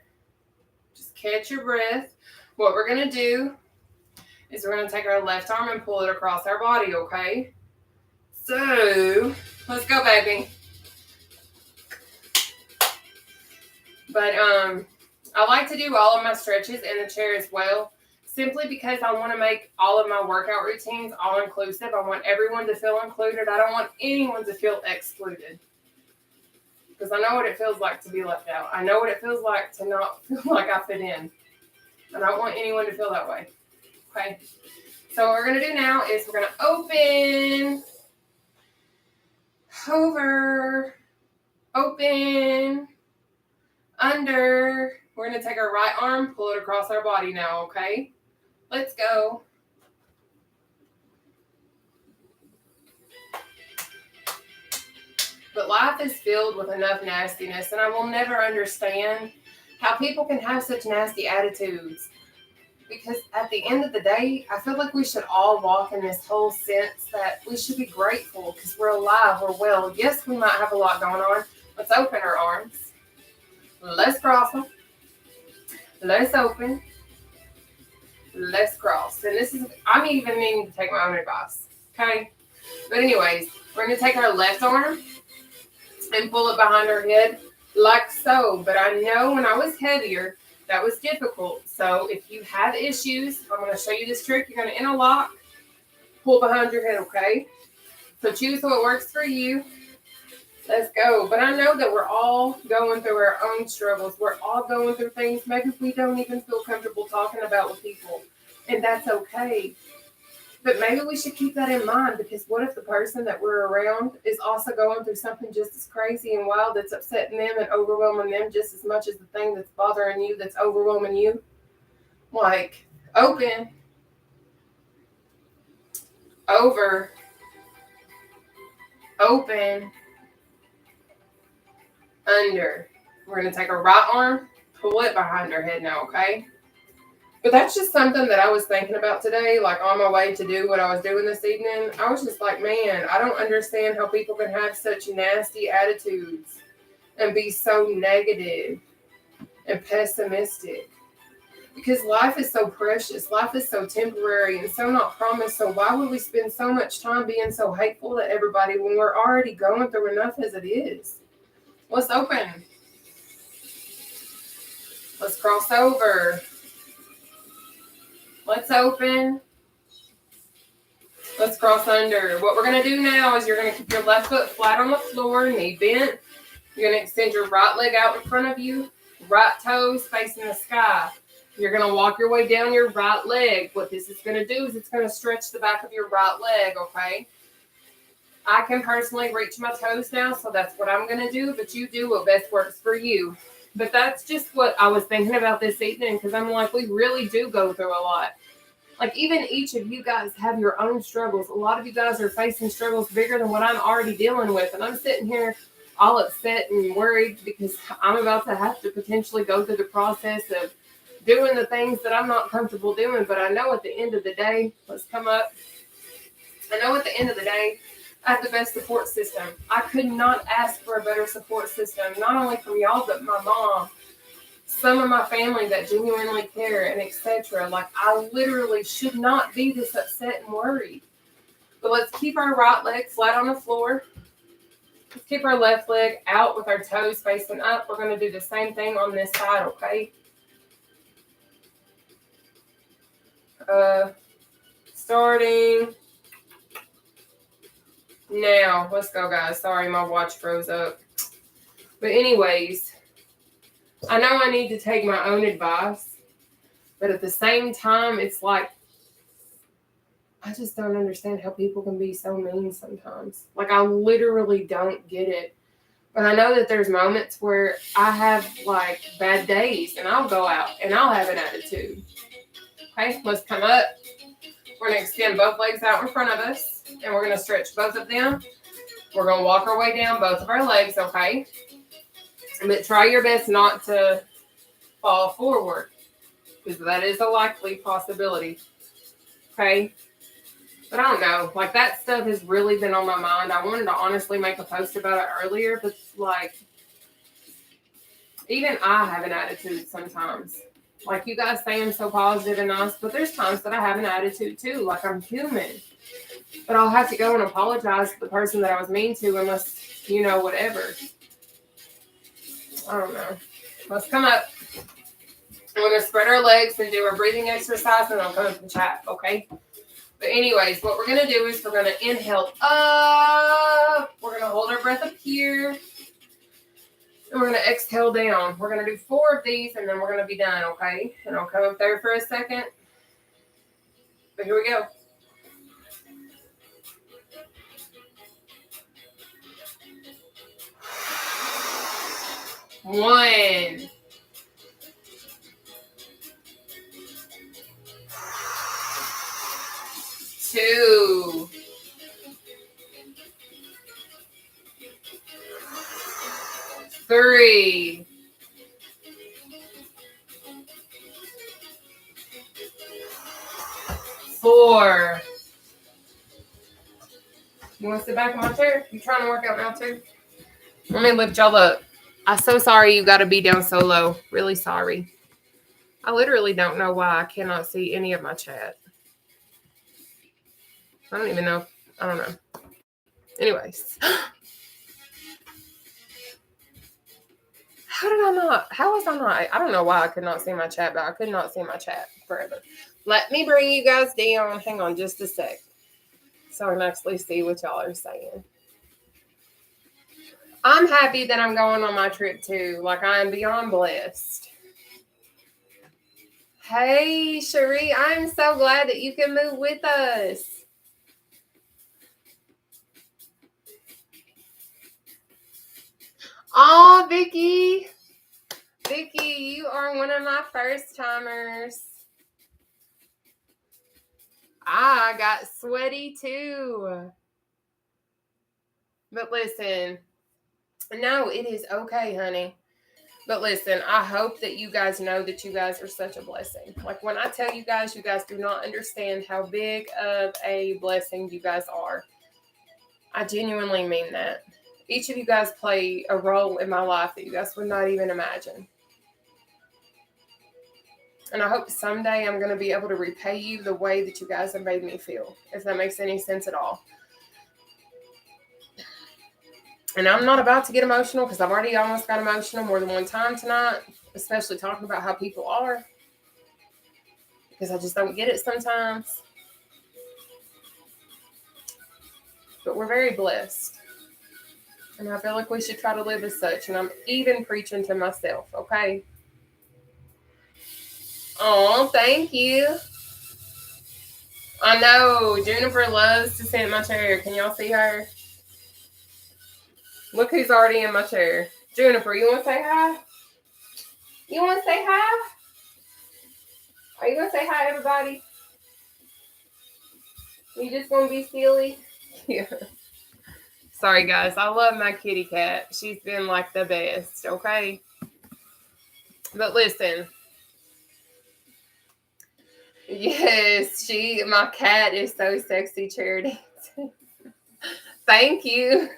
Just catch your breath. What we're going to do is we're going to take our left arm and pull it across our body, okay? So, let's go, baby. But I like to do all of my stretches in the chair as well, simply because I want to make all of my workout routines all-inclusive. I want everyone to feel included. I don't want anyone to feel excluded. Because I know what it feels like to be left out. I know what it feels like to not feel like I fit in. And I don't want anyone to feel that way. Okay? So what we're going to do now is we're going to open, over, open, under. We're going to take our right arm, pull it across our body now, okay? Let's go. But life is filled with enough nastiness, and I will never understand how people can have such nasty attitudes. Because at the end of the day, I feel like we should all walk in this whole sense that we should be grateful because we're alive, we're well. Yes, we might have a lot going on. Let's open our arms. Let's cross them. Let's open. Let's cross. And this is, I'm even needing to take my own advice. Okay? But anyways, we're going to take our left arm and pull it behind our head like so. But I know when I was heavier, that was difficult. So if you have issues, I'm going to show you this trick. You're going to interlock, pull behind your head, okay? So choose what works for you. Let's go. But I know that we're all going through our own struggles. We're all going through things maybe we don't even feel comfortable talking about with people. And that's okay. But maybe we should keep that in mind, because what if the person that we're around is also going through something just as crazy and wild that's upsetting them and overwhelming them just as much as the thing that's bothering you that's overwhelming you? Like, open, over, open, under. We're going to take our right arm, pull it behind our head now, okay? But that's just something that I was thinking about today, like on my way to do what I was doing this evening. I was just like, man, I don't understand how people can have such nasty attitudes and be so negative and pessimistic. Because life is so precious. Life is so temporary and so not promised. So why would we spend so much time being so hateful to everybody when we're already going through enough as it is? Let's open. Let's cross over. Let's open. Let's cross under. What we're going to do now is you're going to keep your left foot flat on the floor, knee bent. You're going to extend your right leg out in front of you, right toes facing the sky. You're going to walk your way down your right leg. What this is going to do is it's going to stretch the back of your right leg, okay? I can personally reach my toes now, so that's what I'm going to do. But you do what best works for you. But that's just what I was thinking about this evening, because I'm like, we really do go through a lot. Like, even each of you guys have your own struggles. A lot of you guys are facing struggles bigger than what I'm already dealing with. And I'm sitting here all upset and worried because I'm about to have to potentially go through the process of doing the things that I'm not comfortable doing. But I know at the end of the day, let's come up. I know at the end of the day, I have the best support system. I could not ask for a better support system, not only from y'all, but my mom, some of my family that genuinely care, and etc. Like, I literally should not be this upset and worried. But let's keep our right leg flat on the floor. Let's keep our left leg out with our toes facing up. We're going to do the same thing on this side, okay? Starting now. Let's go, guys. Sorry, my watch froze up. But anyways, I know I need to take my own advice, but at the same time, it's like, I just don't understand how people can be so mean sometimes. Like, I literally don't get it. But I know that there's moments where I have, like, bad days, and I'll go out, and I'll have an attitude. Okay, let's come up. We're going to extend both legs out in front of us, and we're going to stretch both of them. We're going to walk our way down both of our legs, okay? But try your best not to fall forward, because that is a likely possibility, okay? But I don't know, like, that stuff has really been on my mind. I wanted to honestly make a post about it earlier, but, like, even I have an attitude sometimes. Like, you guys say I'm so positive and nice, but there's times that I have an attitude too. Like, I'm human. But I'll have to go and apologize to the person that I was mean to, unless, you know, whatever. I don't know. Let's come up. We're going to spread our legs and do our breathing exercise, and I'll come up and chat, okay? But anyways, what we're going to do is we're going to inhale up. We're going to hold our breath up here. And we're going to exhale down. We're going to do 4 of these, and then we're going to be done, okay? And I'll come up there for a second. But here we go. One. 2. 3. 4. You want to sit back in my chair? You trying to work out now too? Let me lift y'all up. I'm so sorry you got to be down so low. Really sorry. I literally don't know why I cannot see any of my chat. I don't even know. I don't know. Anyways. How was I not? I don't know why I could not see my chat, but I could not see my chat forever. Let me bring you guys down. Hang on just a sec, so I can actually see what y'all are saying. I'm happy that I'm going on my trip too. Like, I am beyond blessed. Hey, Cherie, I'm so glad that you can move with us. Oh, Vicky. Vicky, you are one of my first timers. I got sweaty too. But listen, no, it is okay, honey. But listen, I hope that you guys know that you guys are such a blessing. Like, when I tell you guys do not understand how big of a blessing you guys are. I genuinely mean that. Each of you guys play a role in my life that you guys would not even imagine. And I hope someday I'm going to be able to repay you the way that you guys have made me feel, if that makes any sense at all. And I'm not about to get emotional, because I've already almost got emotional more than one time tonight, especially talking about how people are, because I just don't get it sometimes. But we're very blessed. And I feel like we should try to live as such. And I'm even preaching to myself, okay? Oh, thank you. I know. Juniper loves to sit in my chair. Can y'all see her? Look who's already in my chair. Juniper, you want to say hi? You want to say hi? Are you going to say hi, everybody? You just going to be silly? Yeah. Sorry, guys. I love my kitty cat. She's been like the best, okay? But listen. Yes, my cat is so sexy, Charity. Thank you.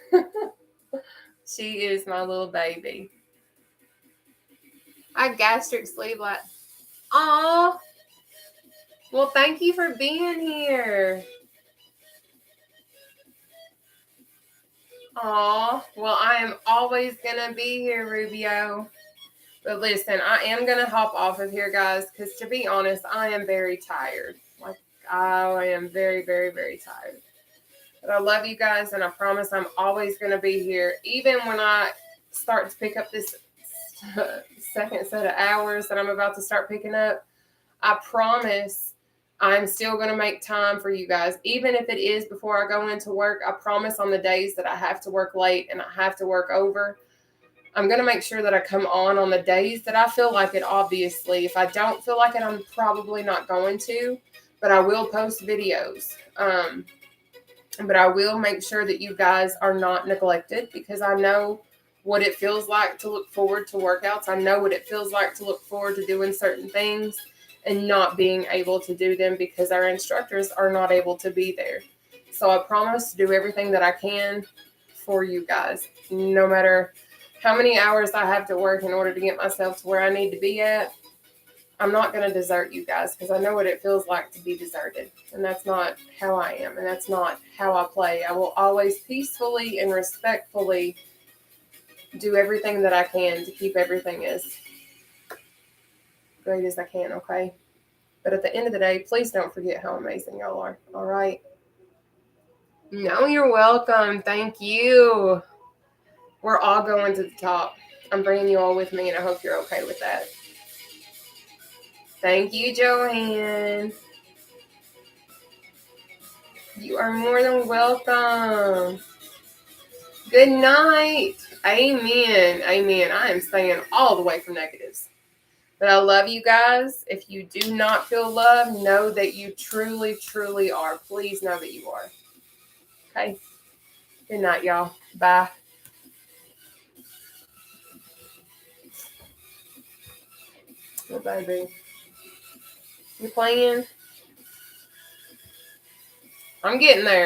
She is my little baby. I gastric sleeve like, aw. Well, thank you for being here. Aw. Well, I am always going to be here, Rubio. But listen, I am going to hop off of here, guys, because to be honest, I am very tired. Like, I am very, very, very tired. But I love you guys, and I promise I'm always going to be here. Even when I start to pick up this second set of hours that I'm about to start picking up, I promise I'm still going to make time for you guys. Even if it is before I go into work, I promise on the days that I have to work late and I have to work over, I'm going to make sure that I come on the days that I feel like it, obviously. If I don't feel like it, I'm probably not going to, but I will post videos. But I will make sure that you guys are not neglected, because I know what it feels like to look forward to workouts. I know what it feels like to look forward to doing certain things and not being able to do them because our instructors are not able to be there. So I promise to do everything that I can for you guys, no matter how many hours I have to work in order to get myself to where I need to be at. I'm not going to desert you guys, because I know what it feels like to be deserted. And that's not how I am. And that's not how I play. I will always peacefully and respectfully do everything that I can to keep everything as great as I can, okay? But at the end of the day, please don't forget how amazing y'all are, all right? No, you're welcome. Thank you. We're all going to the top. I'm bringing you all with me, and I hope you're okay with that. Thank you, Joanne. You are more than welcome. Good night. Amen. Amen. I am staying all the way from negatives. But I love you guys. If you do not feel love, know that you truly, truly are. Please know that you are. Okay? Good night, y'all. Bye. Oh, baby. You playing? I'm getting there.